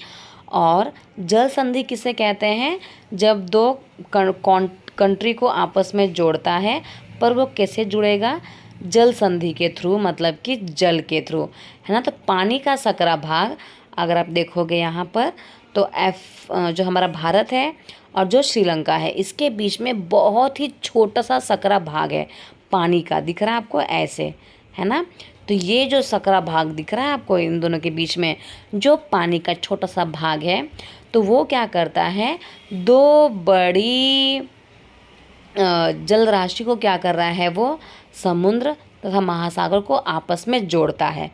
और जल संधि किसे कहते हैं? जब दो कंट्री को आपस में जोड़ता है, पर वो कैसे जुड़ेगा? जल संधि के थ्रू, मतलब कि जल के थ्रू, है ना। तो पानी का सकरा भाग अगर आप देखोगे यहाँ पर, तो जो हमारा भारत है और जो श्रीलंका है, इसके बीच में बहुत ही छोटा सा सकरा भाग है पानी का, दिख रहा है आपको ऐसे, है ना। तो ये जो सकरा भाग दिख रहा है आपको इन दोनों के बीच में, जो पानी का छोटा सा भाग है, तो वो क्या करता है, दो बड़ी जल राशि को क्या कर रहा है, वो समुद्र तथा महासागर को आपस में जोड़ता है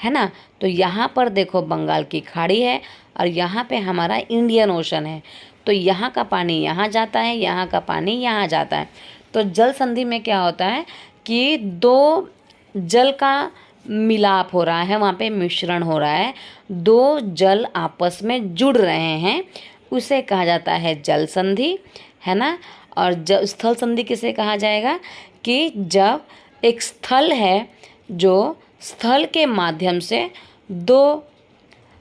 ना। तो यहाँ पर देखो बंगाल की खाड़ी है और यहाँ पे हमारा इंडियन ओशन है। तो यहाँ का पानी यहाँ जाता है, यहाँ का पानी यहाँ जाता है। तो जल संधि में क्या होता है कि दो जल का मिलाप हो रहा है, वहाँ पे मिश्रण हो रहा है, दो जल आपस में जुड़ रहे हैं, उसे कहा जाता है जल संधि, है ना। और स्थल संधि किसे कहा जाएगा कि जब एक स्थल है जो स्थल के माध्यम से दो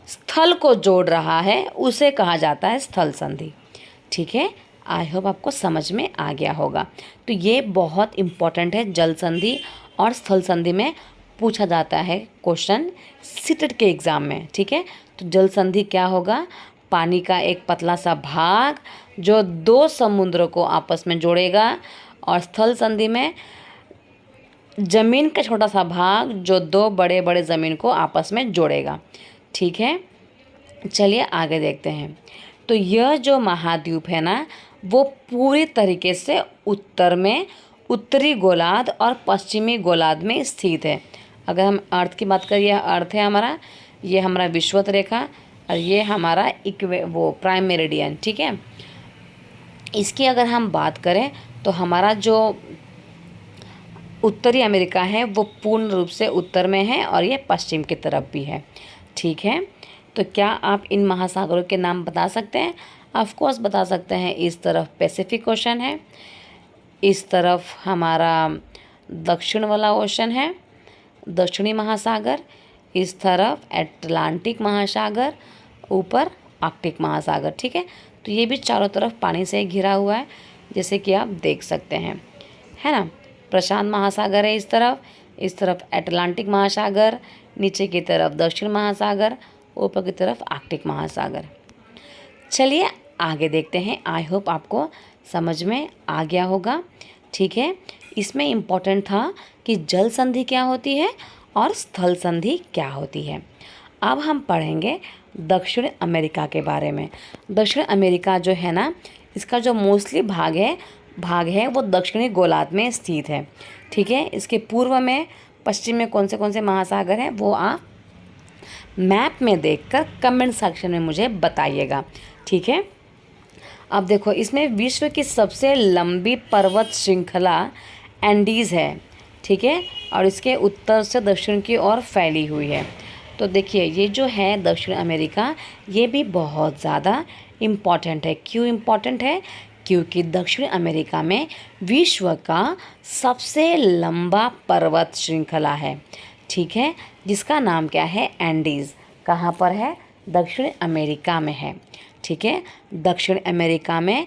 स्थल को जोड़ रहा है, उसे कहा जाता है स्थल संधि। ठीक है, आई होप आपको समझ में आ गया होगा। तो ये बहुत इम्पॉर्टेंट है, जल संधि और स्थल संधि में पूछा जाता है क्वेश्चन सीटेट के एग्ज़ाम में। ठीक है, तो जल संधि क्या होगा, पानी का एक पतला सा भाग जो दो समुद्रों को आपस में जोड़ेगा, और स्थल संधि में जमीन का छोटा सा भाग जो दो बड़े बड़े ज़मीन को आपस में जोड़ेगा। ठीक है, चलिए आगे देखते हैं। तो यह जो महाद्वीप है ना, वो पूरी तरीके से उत्तर में उत्तरी गोलार्ध और पश्चिमी गोलार्ध में स्थित है। अगर हम अर्थ की बात करें, यह अर्थ है हमारा, ये हमारा विषुवत रेखा, और ये हमारा प्राइम मेरिडियन। ठीक है, इसकी अगर हम बात करें तो हमारा जो उत्तरी अमेरिका है वो पूर्ण रूप से उत्तर में है और ये पश्चिम की तरफ भी है। ठीक है, तो क्या आप इन महासागरों के नाम बता सकते हैं? ऑफ कोर्स बता सकते हैं। इस तरफ पैसिफिक ओशन है, इस तरफ हमारा दक्षिण वाला ओशन है, दक्षिणी महासागर, इस तरफ अटलांटिक महासागर, ऊपर आर्कटिक महासागर। ठीक है, तो ये भी चारों तरफ पानी से घिरा हुआ है, जैसे कि आप देख सकते हैं, है ना। प्रशांत महासागर है इस तरफ अटलांटिक महासागर, नीचे की तरफ दक्षिण महासागर, ऊपर की तरफ आर्कटिक महासागर। चलिए आगे देखते हैं। आई होप आपको समझ में आ गया होगा। ठीक है, इसमें इम्पोर्टेंट था कि जल संधि क्या होती है और स्थल संधि क्या होती है। अब हम पढ़ेंगे दक्षिण अमेरिका के बारे में। दक्षिण अमेरिका जो है ना, इसका जो मोस्टली भाग है वो दक्षिणी गोलार्ध में स्थित है। ठीक है, इसके पूर्व में पश्चिम में कौन से महासागर हैं वो आप मैप में देखकर कमेंट सेक्शन में मुझे बताइएगा। ठीक है, अब देखो, इसमें विश्व की सबसे लंबी पर्वत श्रृंखला एंडीज़ है। ठीक है, और इसके उत्तर से दक्षिण की ओर फैली हुई है। तो देखिए, ये जो है दक्षिण अमेरिका, ये भी बहुत ज़्यादा इम्पॉर्टेंट है। क्यों इम्पॉर्टेंट है? क्योंकि दक्षिण अमेरिका में विश्व का सबसे लंबा पर्वत श्रृंखला है। ठीक है, जिसका नाम क्या है? एंडीज़। कहाँ पर है? दक्षिण अमेरिका में है। ठीक है, दक्षिण अमेरिका में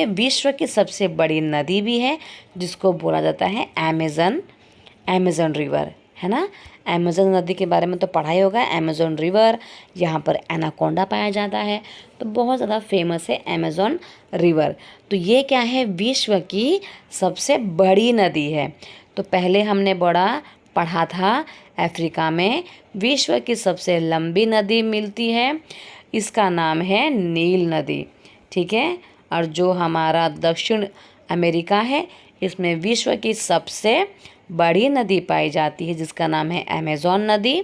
विश्व की सबसे बड़ी नदी भी है, जिसको बोला जाता है अमेज़न रिवर, है ना। अमेज़न नदी के बारे में तो पढ़ा ही होगा। अमेज़न रिवर, यहाँ पर एनाकोंडा पाया जाता है, तो बहुत ज़्यादा फेमस है अमेज़न रिवर। तो ये क्या है? विश्व की सबसे बड़ी नदी है। तो पहले हमने पढ़ा था अफ्रीका में विश्व की सबसे लंबी नदी मिलती है, इसका नाम है नील नदी। ठीक है, और जो हमारा दक्षिण अमेरिका है, इसमें विश्व की सबसे बड़ी नदी पाई जाती है, जिसका नाम है अमेज़न नदी,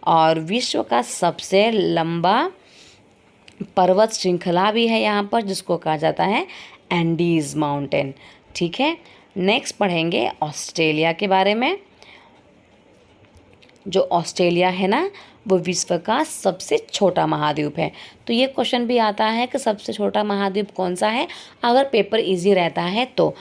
और विश्व का सबसे लंबा पर्वत श्रृंखला भी है यहाँ पर, जिसको कहा जाता है एंडीज़ माउंटेन। ठीक है, नेक्स्ट पढ़ेंगे ऑस्ट्रेलिया के बारे में। जो ऑस्ट्रेलिया है ना, वो विश्व का सबसे छोटा महाद्वीप है। तो ये क्वेश्चन भी आता है कि सबसे छोटा महाद्वीप कौन सा है, अगर पेपर इजी रहता है तो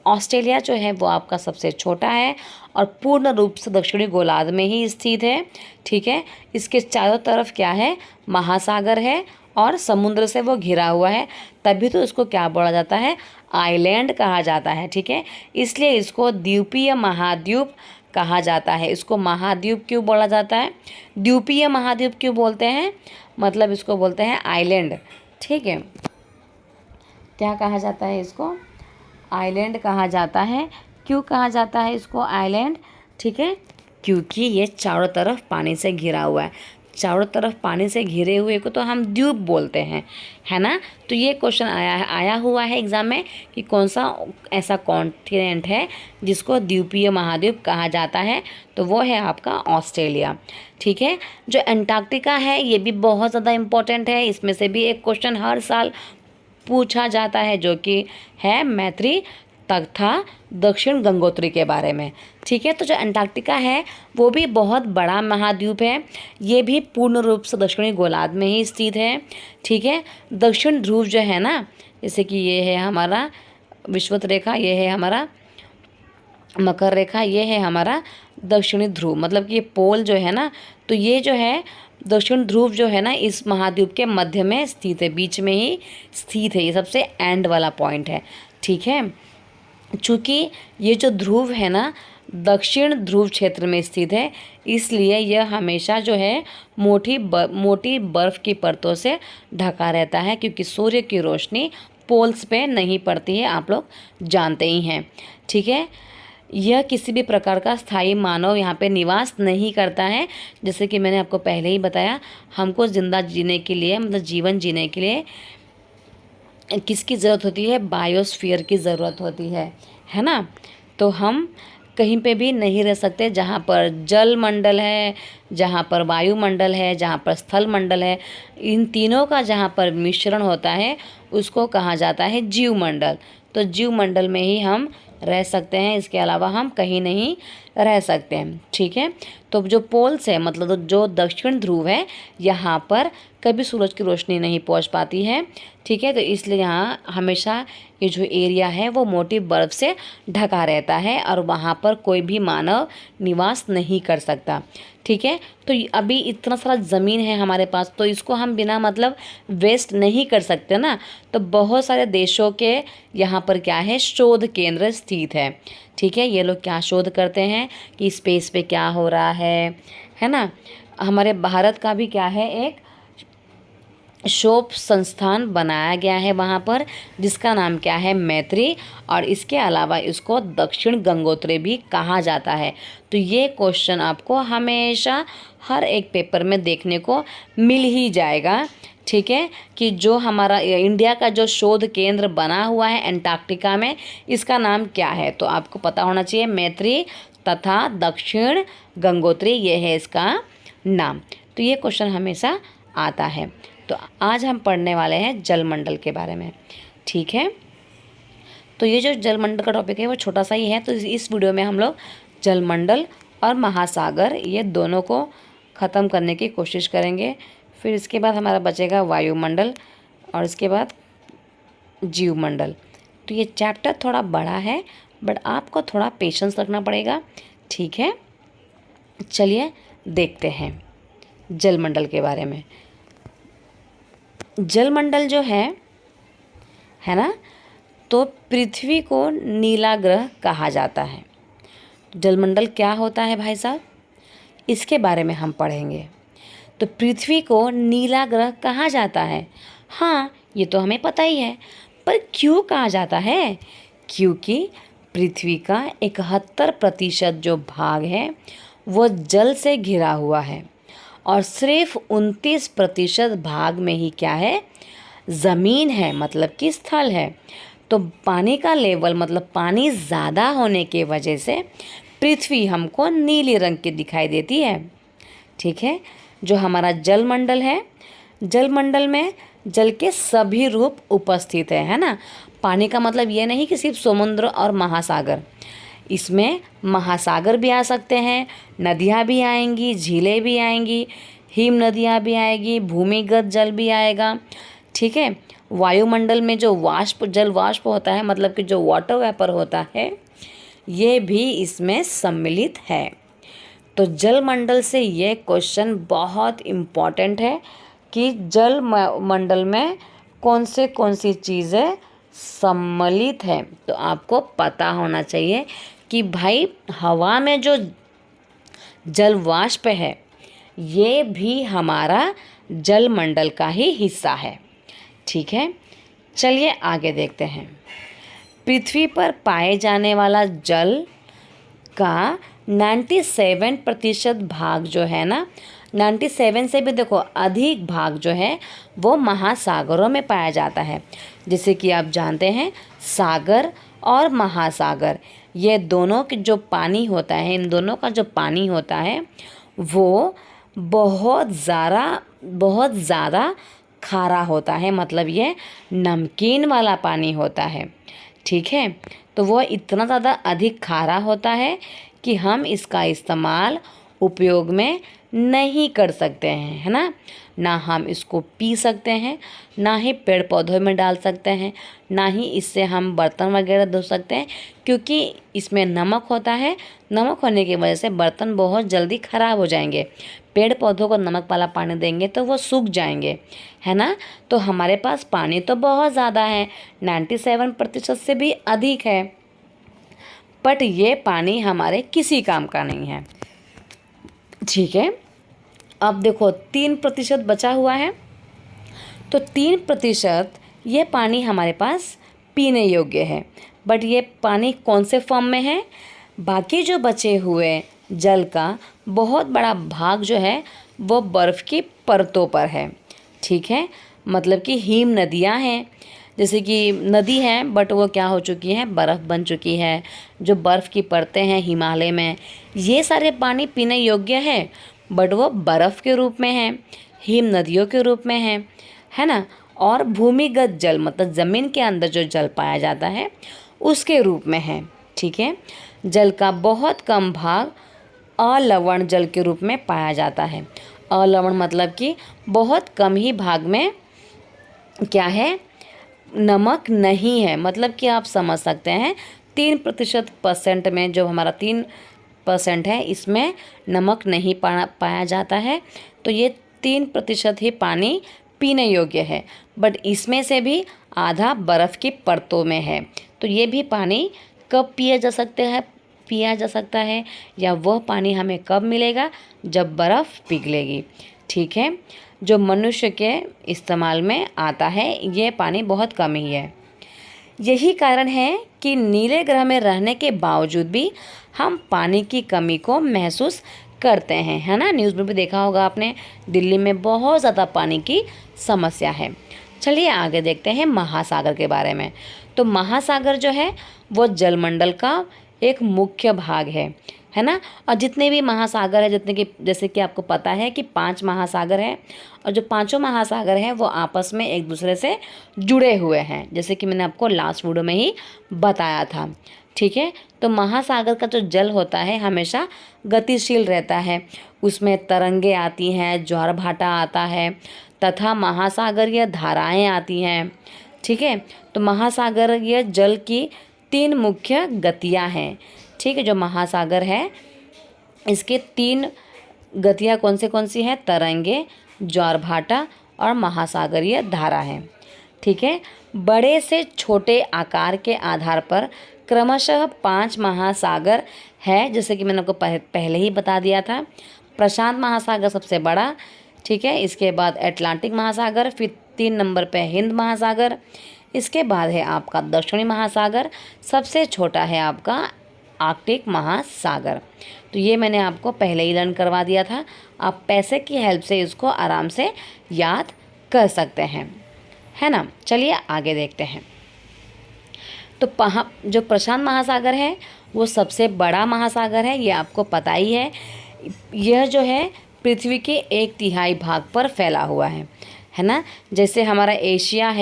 ऑस्ट्रेलिया जो है वो आपका सबसे छोटा है और पूर्ण रूप से दक्षिणी गोलार्ध में ही स्थित है। ठीक है, इसके चारों तरफ क्या है? महासागर है और समुद्र से वो घिरा हुआ है, तभी तो उसको क्या बोला जाता है, आइलैंड कहा जाता है। ठीक है, इसलिए इसको द्वीपीय महाद्वीप कहा जाता है। इसको महाद्वीप क्यों बोला जाता है, द्वीपीय महाद्वीप क्यों बोलते हैं, मतलब इसको बोलते हैं आइलैंड। ठीक है, क्या कहा जाता है इसको, आइलैंड कहा जाता है। क्यों कहा जाता है इसको आइलैंड, ठीक है, क्योंकि ये चारों तरफ पानी से घिरा हुआ है। चारों तरफ पानी से घिरे हुए को तो हम द्वीप बोलते हैं, है ना। तो ये क्वेश्चन आया हुआ है एग्जाम में कि कौन सा ऐसा कॉन्टिनेंट है जिसको द्वीपीय महाद्वीप कहा जाता है, तो वो है आपका ऑस्ट्रेलिया। ठीक है, जो अंटार्कटिका है ये भी बहुत ज़्यादा इम्पोर्टेंट है। इसमें से भी एक क्वेश्चन हर साल पूछा जाता है, जो कि है मैत्री तथा दक्षिण गंगोत्री के बारे में। ठीक है, तो जो अंटार्कटिका है वो भी बहुत बड़ा महाद्वीप है। ये भी पूर्ण रूप से दक्षिणी गोलार्ध में ही स्थित है। ठीक है, दक्षिण ध्रुव जो है ना, जैसे कि ये है हमारा विषुवत रेखा, ये है हमारा मकर रेखा, ये है हमारा दक्षिणी ध्रुव, मतलब कि ये पोल जो है ना, तो ये जो है दक्षिण ध्रुव जो है ना इस महाद्वीप के मध्य में स्थित है, बीच में ही स्थित है, ये सबसे एंड वाला पॉइंट है। ठीक है, चूँकि ये जो ध्रुव है ना दक्षिण ध्रुव क्षेत्र में स्थित है, इसलिए यह हमेशा जो है मोटी बर्फ़ की परतों से ढका रहता है, क्योंकि सूर्य की रोशनी पोल्स पे नहीं पड़ती है, आप लोग जानते ही हैं। ठीक है, यह किसी भी प्रकार का स्थायी मानव यहाँ पे निवास नहीं करता है। जैसे कि मैंने आपको पहले ही बताया, हमको ज़िंदा जीने के लिए, मतलब जीवन जीने के लिए किसकी ज़रूरत होती है, बायोस्फीयर की ज़रूरत होती है ना। तो हम कहीं पे भी नहीं रह सकते जहाँ पर जल मंडल है, जहाँ पर वायुमंडल है, जहाँ पर स्थल मंडल है, इन तीनों का जहाँ पर मिश्रण होता है उसको कहा जाता है जीवमंडल। तो जीवमंडल में ही हम रह सकते हैं, इसके अलावा हम कहीं नहीं रह सकते हैं। ठीक है, तो जो पोल्स है, मतलब जो दक्षिण ध्रुव है, यहाँ पर कभी सूरज की रोशनी नहीं पहुँच पाती है। ठीक है, तो इसलिए यहाँ हमेशा ये जो एरिया है वो मोटी बर्फ़ से ढका रहता है और वहाँ पर कोई भी मानव निवास नहीं कर सकता। ठीक है, तो अभी इतना सारा ज़मीन है हमारे पास, तो इसको हम बिना मतलब वेस्ट नहीं कर सकते ना। तो बहुत सारे देशों के यहाँ पर क्या है, शोध केंद्र स्थित है। ठीक है, ये लोग क्या शोध करते हैं कि स्पेस पे क्या हो रहा है ना। हमारे भारत का भी क्या है, एक शोध संस्थान बनाया गया है वहाँ पर, जिसका नाम क्या है, मैत्री, और इसके अलावा इसको दक्षिण गंगोत्री भी कहा जाता है। तो ये क्वेश्चन आपको हमेशा हर एक पेपर में देखने को मिल ही जाएगा। ठीक है, कि जो हमारा इंडिया का जो शोध केंद्र बना हुआ है अंटार्कटिका में, इसका नाम क्या है, तो आपको पता होना चाहिए, मैत्री तथा दक्षिण गंगोत्री, ये है इसका नाम। तो ये क्वेश्चन हमेशा आता है। तो आज हम पढ़ने वाले हैं जलमंडल के बारे में। ठीक है, तो ये जो जलमंडल का टॉपिक है वो छोटा सा ही है। तो इस वीडियो में हम लोग जलमंडल और महासागर ये दोनों को ख़त्म करने की कोशिश करेंगे। फिर इसके बाद हमारा बचेगा वायुमंडल और इसके बाद जीवमंडल। तो ये चैप्टर थोड़ा बड़ा है, बट आपको थोड़ा पेशेंस रखना पड़ेगा। ठीक है, चलिए देखते हैं जलमंडल के बारे में। जलमंडल जो है ना, तो पृथ्वी को नीला ग्रह कहा जाता है। जलमंडल क्या होता है भाई साहब, इसके बारे में हम पढ़ेंगे। तो पृथ्वी को नीला ग्रह कहा जाता है, हाँ ये तो हमें पता ही है, पर क्यों कहा जाता है, क्योंकि पृथ्वी का 71% जो भाग है वो जल से घिरा हुआ है और सिर्फ 29% भाग में ही क्या है, ज़मीन है, मतलब कि स्थल है। तो पानी का लेवल, मतलब पानी ज़्यादा होने की वजह से पृथ्वी हमको नीले रंग की दिखाई देती है। ठीक है, जो हमारा जलमंडल है, जलमंडल में जल के सभी रूप उपस्थित है ना। पानी का मतलब ये नहीं कि सिर्फ समुद्र और महासागर, इसमें महासागर भी आ सकते हैं, नदियाँ भी आएंगी, झीलें भी आएंगी, हिम नदियाँ भी आएगी, भूमिगत जल भी आएगा। ठीक है, वायुमंडल में जो जल वाष्प होता है, मतलब कि जो वाटर वेपर होता है, ये भी इसमें सम्मिलित है। तो जलमंडल से ये क्वेश्चन बहुत इम्पॉर्टेंट है, कि जल मंडल में कौन सी चीज़ें सम्मिलित है। तो आपको पता होना चाहिए कि भाई हवा में जो जल वाष्प है ये भी हमारा जल मंडल का ही हिस्सा है। ठीक है, चलिए आगे देखते हैं। पृथ्वी पर पाए जाने वाला जल का 97% भाग जो है ना, 97 से भी देखो अधिक भाग जो है वो महासागरों में पाया जाता है। जैसे कि आप जानते हैं सागर और महासागर, ये दोनों के जो पानी होता है, इन दोनों का जो पानी होता है वो बहुत ज़्यादा खारा होता है, मतलब ये नमकीन वाला पानी होता है। ठीक है, तो वो इतना ज़्यादा अधिक खारा होता है कि हम इसका इस्तेमाल उपयोग में नहीं कर सकते हैं, है ना हम इसको पी सकते हैं, ना ही पेड़ पौधों में डाल सकते हैं, ना ही इससे हम बर्तन वगैरह धो सकते हैं, क्योंकि इसमें नमक होता है। नमक होने की वजह से बर्तन बहुत जल्दी ख़राब हो जाएंगे। पेड़ पौधों को नमक वाला पानी देंगे तो वो सूख जाएंगे, है ना। तो हमारे पास पानी तो बहुत ज़्यादा है, 97% से भी अधिक है, बट ये पानी हमारे किसी काम का नहीं है। ठीक है, अब देखो 3% बचा हुआ है, तो 3% ये पानी हमारे पास पीने योग्य है, बट ये पानी कौन से फॉर्म में है। बाकी जो बचे हुए जल का बहुत बड़ा भाग जो है वो बर्फ़ की परतों पर है। ठीक है, मतलब कि हिम नदियाँ हैं, जैसे कि नदी है बट वो क्या हो चुकी है, बर्फ़ बन चुकी है। जो बर्फ़ की परतें हैं हिमालय में, ये सारे पानी पीने योग्य है, बट वो बर्फ़ के रूप में है, हिम नदियों के रूप में है ना। और भूमिगत जल मतलब ज़मीन के अंदर जो जल पाया जाता है उसके रूप में है। ठीक है, जल का बहुत कम भाग अलवण जल के रूप में पाया जाता है। अलवण मतलब कि बहुत कम ही भाग में क्या है, नमक नहीं है। मतलब कि आप समझ सकते हैं 3% में जो हमारा 3% है इसमें नमक नहीं पाया जाता है, तो ये 3% ही पानी पीने योग्य है, बट इसमें से भी आधा बर्फ़ की परतों में है। तो ये भी पानी कब पिया जा सकता है या वह पानी हमें कब मिलेगा, जब बर्फ़ पिघलेगी। ठीक है, जो मनुष्य के इस्तेमाल में आता है ये पानी बहुत कम ही है। यही कारण है कि नीले ग्रह में रहने के बावजूद भी हम पानी की कमी को महसूस करते हैं, है ना। न्यूज़ में भी देखा होगा आपने, दिल्ली में बहुत ज़्यादा पानी की समस्या है। चलिए आगे देखते हैं महासागर के बारे में। तो महासागर जो है वो जलमंडल का एक मुख्य भाग है ना। और जितने भी महासागर है, जैसे कि आपको पता है कि 5 महासागर हैं, और जो पांचों महासागर हैं वो आपस में एक दूसरे से जुड़े हुए हैं, जैसे कि मैंने आपको लास्ट वीडियो में ही बताया था। ठीक है, तो महासागर का जो जल होता है हमेशा गतिशील रहता है, उसमें तरंगे आती हैं, ज्वार भाटा आता है तथा महासागरीय धाराएं आती हैं। ठीक है, तो महासागरीय जल की 3 मुख्य गतियां हैं। ठीक है, जो महासागर है इसके 3 गतियां कौन सी हैं, तरंगे, ज्वार भाटा और महासागरीय धारा है। ठीक है, बड़े से छोटे आकार के आधार पर क्रमशः 5 महासागर है, जैसे कि मैंने आपको पहले ही बता दिया था। प्रशांत महासागर सबसे बड़ा, ठीक है, इसके बाद अटलांटिक महासागर, फिर 3 नंबर पे हिंद महासागर, इसके बाद है आपका दक्षिणी महासागर, सबसे छोटा है आपका आर्कटिक महासागर। तो ये मैंने आपको पहले ही लर्न करवा दिया था, आप पैसे की हेल्प से इसको आराम से याद कर सकते हैं, है ना। चलिए आगे देखते हैं। तो जो प्रशांत महासागर है वो सबसे बड़ा महासागर है, ये आपको पता ही है। यह जो है पृथ्वी के 1/3 भाग पर फैला हुआ है ना। जैसे हमारा एशिया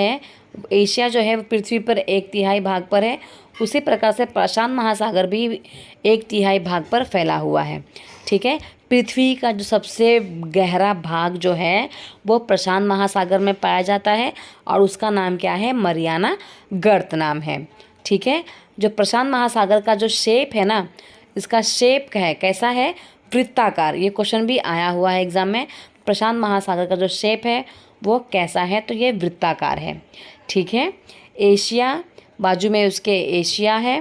जो है पृथ्वी पर 1/3 भाग पर है, उसी प्रकार से प्रशांत महासागर भी 1/3 भाग पर फैला हुआ है। ठीक है, पृथ्वी का जो सबसे गहरा भाग जो है वो प्रशांत महासागर में पाया जाता है और उसका नाम क्या है, मरियाना गर्त नाम है। ठीक है, जो प्रशांत महासागर का जो शेप है ना, इसका शेप है कैसा है, वृत्ताकार। ये क्वेश्चन भी आया हुआ है एग्जाम में, प्रशांत महासागर का जो शेप है वो कैसा है, तो ये वृत्ताकार है। ठीक है, एशिया, बाजू में उसके एशिया है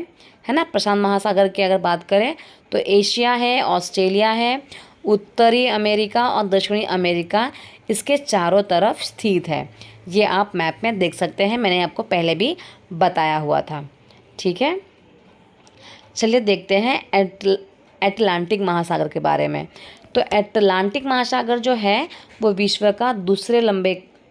ना। प्रशांत महासागर की अगर बात करें तो एशिया है, ऑस्ट्रेलिया है, उत्तरी अमेरिका और दक्षिणी अमेरिका इसके चारों तरफ स्थित है। ये आप मैप में देख सकते हैं, मैंने आपको पहले भी बताया हुआ था। ठीक है, चलिए देखते हैं अटलांटिक महासागर के बारे में। तो अटलांटिक महासागर जो है वो विश्व का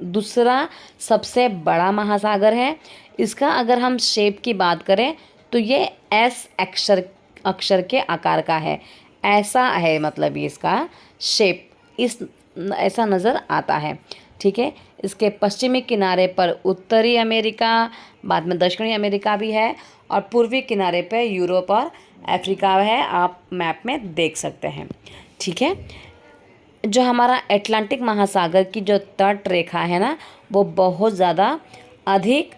दूसरा सबसे बड़ा महासागर है। इसका अगर हम शेप की बात करें तो ये एस अक्षर के आकार का है, ऐसा है, मतलब ये इसका शेप ऐसा नज़र आता है। ठीक है, इसके पश्चिमी किनारे पर उत्तरी अमेरिका, बाद में दक्षिणी अमेरिका भी है, और पूर्वी किनारे पर यूरोप और अफ्रीका है, आप मैप में देख सकते हैं। ठीक है, जो हमारा अटलांटिक महासागर की जो तट रेखा है ना वो बहुत ज़्यादा अधिक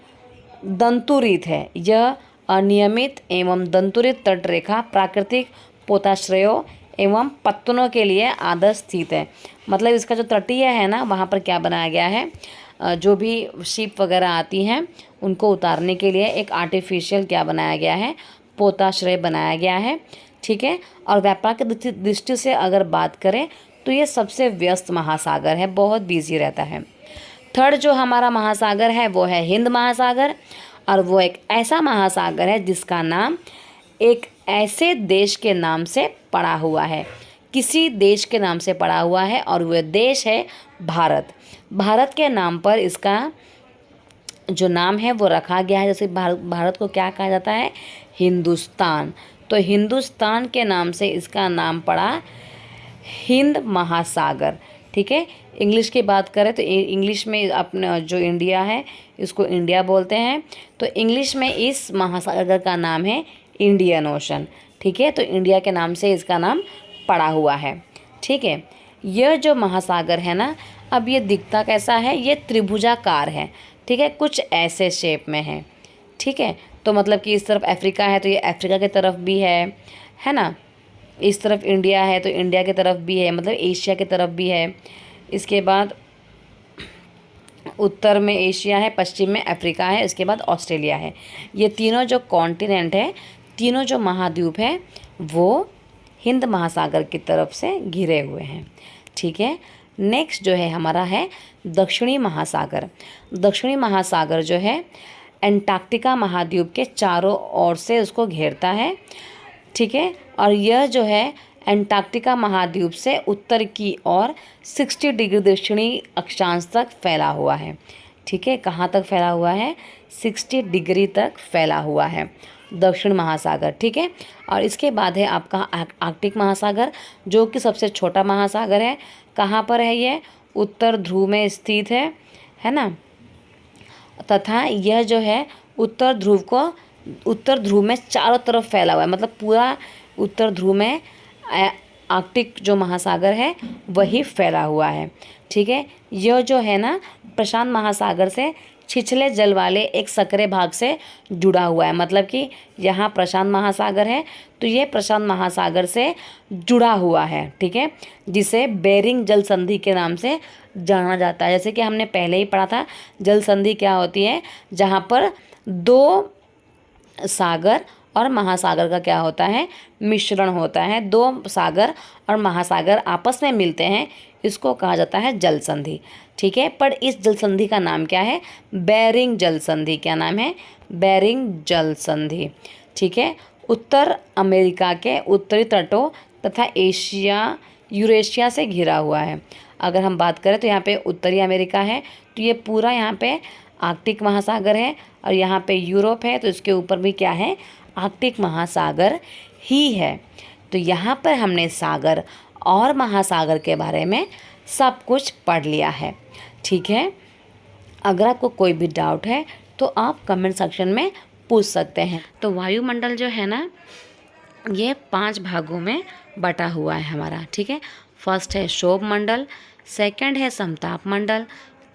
दंतुरित है। यह अनियमित एवं दंतुरित तट रेखा प्राकृतिक पोताश्रयों एवं पत्तनों के लिए आदर्श स्थित है। मतलब इसका जो तटीय है ना वहाँ पर क्या बनाया गया है, जो भी शिप वगैरह आती हैं उनको उतारने के लिए एक आर्टिफिशियल क्या बनाया गया है, पोताश्रय बनाया गया है। ठीक है, और व्यापार की दृष्टि से अगर बात करें तो ये सबसे व्यस्त महासागर है, बहुत बिजी रहता है। थर्ड जो हमारा महासागर है वो है हिंद महासागर, और वो एक ऐसा महासागर है जिसका नाम एक ऐसे देश के नाम से पड़ा हुआ है, किसी देश के नाम से पड़ा हुआ है, और वह देश है भारत। भारत के नाम पर इसका जो नाम है वो रखा गया है। जैसे भारत को क्या कहा जाता है, हिंदुस्तान, तो हिंदुस्तान के नाम से इसका नाम पड़ा हिंद महासागर। ठीक है, इंग्लिश की बात करें तो इंग्लिश में अपना जो इंडिया है इसको इंडिया बोलते हैं, तो इंग्लिश में इस महासागर का नाम है इंडियन ओशन। ठीक है, तो इंडिया के नाम से इसका नाम पड़ा हुआ है। ठीक है, यह जो महासागर है ना, अब ये दिखता कैसा है, ये त्रिभुजाकार है। ठीक है, कुछ ऐसे शेप में है। ठीक है, तो मतलब कि इस तरफ अफ्रीका है तो ये अफ्रीका की तरफ भी है ना, इस तरफ इंडिया है तो इंडिया की तरफ भी है, मतलब एशिया की तरफ भी है। इसके बाद उत्तर में एशिया है, पश्चिम में अफ्रीका है, इसके बाद ऑस्ट्रेलिया है। ये तीनों जो कॉन्टिनेंट है, तीनों जो महाद्वीप है वो हिंद महासागर की तरफ से घिरे हुए हैं। ठीक है, नेक्स्ट जो है हमारा है दक्षिणी महासागर। दक्षिणी महासागर जो है अंटार्कटिका महाद्वीप के चारों ओर से उसको घेरता है। ठीक है, और यह जो है अंटार्कटिका महाद्वीप से उत्तर की ओर 60 डिग्री दक्षिणी अक्षांश तक फैला हुआ है। ठीक है, कहाँ तक फैला हुआ है, 60 डिग्री तक फैला हुआ है दक्षिण महासागर। ठीक है, और इसके बाद है आपका आर्कटिक महासागर, जो कि सबसे छोटा महासागर है। कहाँ पर है ये, उत्तर ध्रुव में स्थित है ना, तथा यह जो है उत्तर ध्रुव में चारों तरफ फैला हुआ है, मतलब पूरा उत्तर ध्रुव में आर्कटिक जो महासागर है वही फैला हुआ है। ठीक है, यह जो है ना प्रशांत महासागर से छिछले जल वाले एक सकरे भाग से जुड़ा हुआ है। मतलब कि यहाँ प्रशांत महासागर है तो ये प्रशांत महासागर से जुड़ा हुआ है। ठीक है, जिसे बेरिंग जल संधि के नाम से जाना जाता है। जैसे कि हमने पहले ही पढ़ा था, जल संधि क्या होती है, जहाँ पर दो सागर और महासागर का क्या होता है, मिश्रण होता है। दो सागर और महासागर आपस में मिलते हैं, इसको कहा जाता है जल संधि। ठीक है, पर इस जल संधि का नाम क्या है, बेरिंग जल संधि। क्या नाम है, बेरिंग जल संधि। ठीक है, उत्तर अमेरिका के उत्तरी तटों तथा यूरेशिया से घिरा हुआ है। अगर हम बात करें तो यहाँ पे उत्तरी अमेरिका है, तो ये पूरा यहाँ पे आर्कटिक महासागर है, और यहाँ पे यूरोप है तो इसके ऊपर भी क्या है, आर्कटिक महासागर ही है। तो यहाँ पर हमने सागर और महासागर के बारे में सब कुछ पढ़ लिया है। ठीक है, अगर आपको कोई भी डाउट है तो आप कमेंट सेक्शन में पूछ सकते हैं। तो वायुमंडल जो है ना ये 5 भागों में बटा हुआ है हमारा। ठीक है, फर्स्ट है क्षोभ मंडल, सेकंड है समताप मंडल,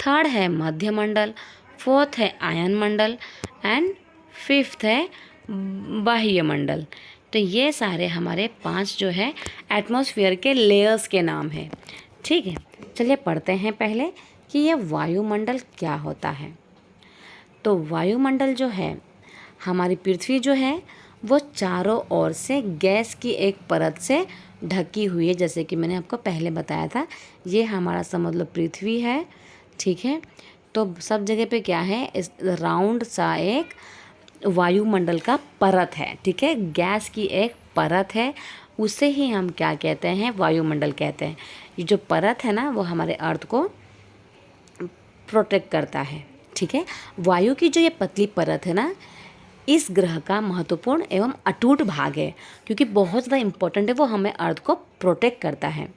थर्ड है मध्य मंडल, फोर्थ है आयन मंडल एंड फिफ्थ है बाह्य मंडल। तो ये सारे हमारे 5 जो है एटमॉस्फेयर के लेयर्स के नाम है। ठीक है। चलिए पढ़ते हैं पहले कि ये वायुमंडल क्या होता है। तो वायुमंडल जो है, हमारी पृथ्वी जो है वो चारों ओर से गैस की एक परत से ढकी हुई है। जैसे कि मैंने आपको पहले बताया था, ये हमारा समझ लो पृथ्वी है, ठीक है। तो सब जगह पे क्या है, इस राउंड सा एक वायुमंडल का परत है, ठीक है। गैस की एक परत है, उसे ही हम क्या कहते हैं, वायुमंडल कहते हैं। ये जो परत है ना, वो हमारे अर्थ को प्रोटेक्ट करता है, ठीक है। वायु की जो ये पतली परत है ना, इस ग्रह का महत्वपूर्ण एवं अटूट भाग है, क्योंकि बहुत ज़्यादा इम्पोर्टेंट है। वो हमें अर्थ को प्रोटेक्ट करता है।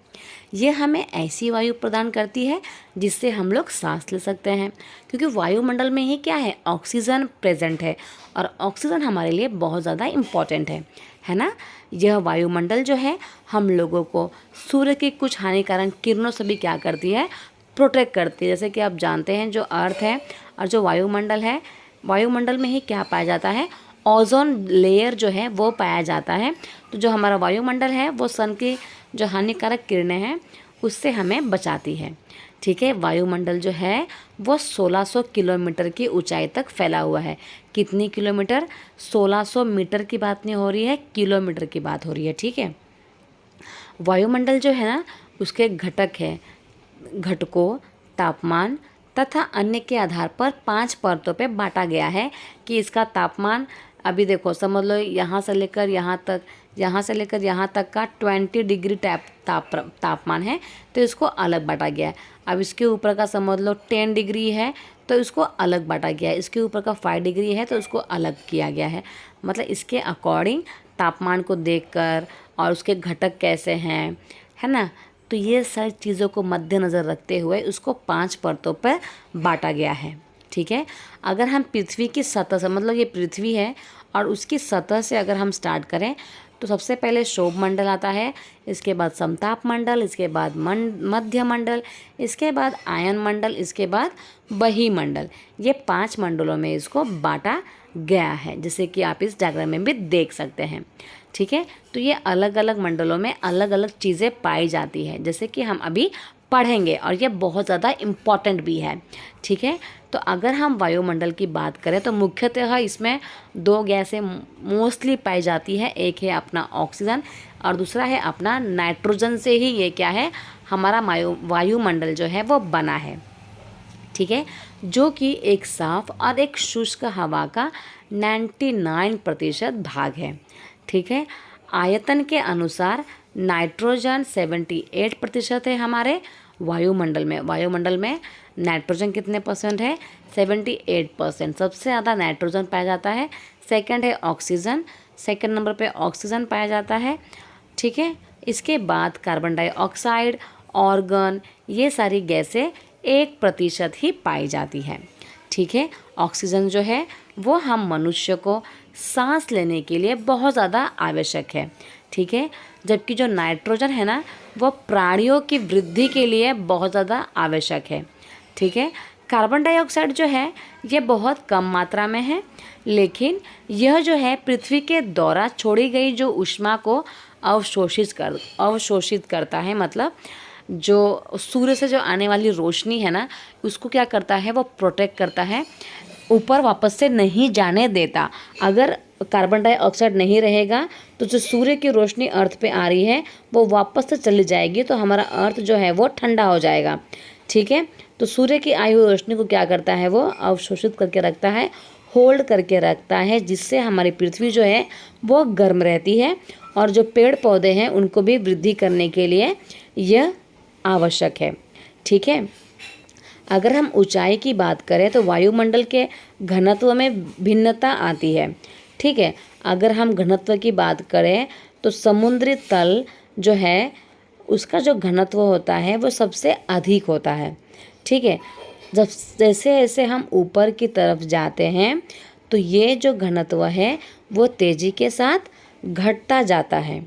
ये हमें ऐसी वायु प्रदान करती है जिससे हम लोग सांस ले सकते हैं, क्योंकि वायुमंडल में ही क्या है, ऑक्सीजन प्रेजेंट है, और ऑक्सीजन हमारे लिए बहुत ज़्यादा इम्पॉर्टेंट है ना। यह वायुमंडल जो है हम लोगों को सूर्य की कुछ हानिकारक किरणों से भी क्या करती है, प्रोटेक्ट करती है। जैसे कि आप जानते हैं, जो अर्थ है और जो वायुमंडल है, वायुमंडल में ही क्या पाया जाता है, ओजोन लेयर जो है वो पाया जाता है। तो जो हमारा वायुमंडल है वो सन की जो हानिकारक किरणें हैं उससे हमें बचाती है, ठीक है। वायुमंडल जो है वो 1600 किलोमीटर की ऊंचाई तक फैला हुआ है। कितनी किलोमीटर, 1600 मीटर की बात नहीं हो रही है, किलोमीटर की बात हो रही है, ठीक है। वायुमंडल जो है ना, उसके घटक है, घटकों, तापमान तथा अन्य के आधार पर 5 परतों पे बांटा गया है। कि इसका तापमान, अभी देखो समझ लो, यहाँ से लेकर यहाँ तक, यहाँ से लेकर यहाँ तक का 20 डिग्री तापमान है, तो इसको अलग बांटा गया है। अब इसके ऊपर का समझ लो 10 डिग्री है, तो इसको अलग बांटा गया है। इसके ऊपर का 5 डिग्री है, तो उसको अलग किया गया है। मतलब इसके अकॉर्डिंग तापमान को देखकर और उसके घटक कैसे हैं, है ना, तो ये सारी चीज़ों को मद्देनज़र रखते हुए उसको 5 परतों पर बांटा गया है, ठीक है। अगर हम पृथ्वी की सतह से, मतलब ये पृथ्वी है और उसकी सतह से अगर हम स्टार्ट करें, तो सबसे पहले शोभ मंडल आता है, इसके बाद समताप मंडल, इसके बाद मध्य मंडल, इसके बाद आयन मंडल, इसके बाद बहिमंडल। ये 5 मंडलों में इसको बांटा गया है, जैसे कि आप इस डायग्राम में भी देख सकते हैं, ठीक है। तो ये अलग अलग मंडलों में अलग अलग चीज़ें पाई जाती है, जैसे कि हम अभी पढ़ेंगे, और ये बहुत ज़्यादा इम्पॉर्टेंट भी है, ठीक है। तो अगर हम वायुमंडल की बात करें तो मुख्यतः इसमें 2 गैसें मोस्टली पाई जाती है। एक है अपना ऑक्सीजन और दूसरा है अपना नाइट्रोजन। से ही ये क्या है, हमारा वायुमंडल जो है वो बना है, ठीक है। जो कि एक साफ और एक शुष्क हवा का 99% भाग है, ठीक है। आयतन के अनुसार नाइट्रोजन 78% है हमारे वायुमंडल में। वायुमंडल में नाइट्रोजन कितने परसेंट है, 78%। सबसे ज़्यादा नाइट्रोजन पाया जाता है। सेकंड है ऑक्सीजन, सेकंड नंबर पे ऑक्सीजन पाया जाता है, ठीक है। इसके बाद कार्बन डाइऑक्साइड, ऑर्गन, ये सारी गैसें 1% ही पाई जाती है, ठीक है। ऑक्सीजन जो है वो हम मनुष्य को सांस लेने के लिए बहुत ज़्यादा आवश्यक है, ठीक है। जबकि जो नाइट्रोजन है ना, वो प्राणियों की वृद्धि के लिए बहुत ज़्यादा आवश्यक है, ठीक है। कार्बन डाइऑक्साइड जो है ये बहुत कम मात्रा में है, लेकिन यह जो है पृथ्वी के द्वारा छोड़ी गई जो ऊष्मा को अवशोषित करता है। मतलब जो सूर्य से जो आने वाली रोशनी है ना, उसको क्या करता है, वो प्रोटेक्ट करता है, ऊपर वापस से नहीं जाने देता। अगर कार्बन डाइऑक्साइड नहीं रहेगा तो जो सूर्य की रोशनी अर्थ पे आ रही है वो वापस से चली जाएगी, तो हमारा अर्थ जो है वो ठंडा हो जाएगा, ठीक है। तो सूर्य की आई हुई रोशनी को क्या करता है, वो अवशोषित करके रखता है, होल्ड करके रखता है, जिससे हमारी पृथ्वी जो है वो गर्म रहती है, और जो पेड़ पौधे हैं उनको भी वृद्धि करने के लिए यह आवश्यक है, ठीक है। अगर हम ऊंचाई की बात करें तो वायुमंडल के घनत्व में भिन्नता आती है, ठीक है। अगर हम घनत्व की बात करें तो समुद्री तल जो है उसका जो घनत्व होता है वो सबसे अधिक होता है, ठीक है। जब जैसे जैसे हम ऊपर की तरफ जाते हैं तो ये जो घनत्व है वो तेज़ी के साथ घटता जाता है,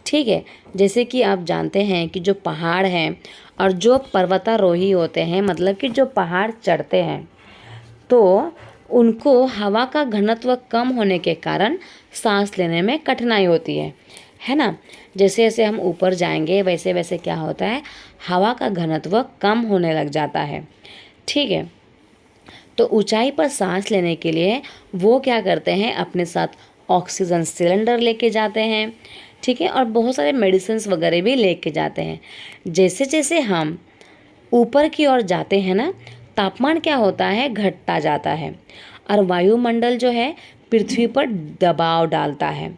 ठीक है। जैसे कि आप जानते हैं कि जो पहाड़ हैं और जो पर्वतारोही होते हैं, मतलब कि जो पहाड़ चढ़ते हैं, तो उनको हवा का घनत्व कम होने के कारण सांस लेने में कठिनाई होती है है ना। जैसे जैसे हम ऊपर जाएंगे वैसे वैसे क्या होता है, हवा का घनत्व कम होने लग जाता है। ठीक है, तो ऊंचाई पर सांस लेने के लिए वो क्या करते हैं, अपने साथ ऑक्सीजन सिलेंडर लेके जाते हैं। ठीक है, और बहुत सारे मेडिसिन्स वगैरह भी लेके जाते हैं। जैसे जैसे हम ऊपर की ओर जाते हैं ना, तापमान क्या होता है, घटता जाता है, और वायुमंडल जो है पृथ्वी पर दबाव डालता है।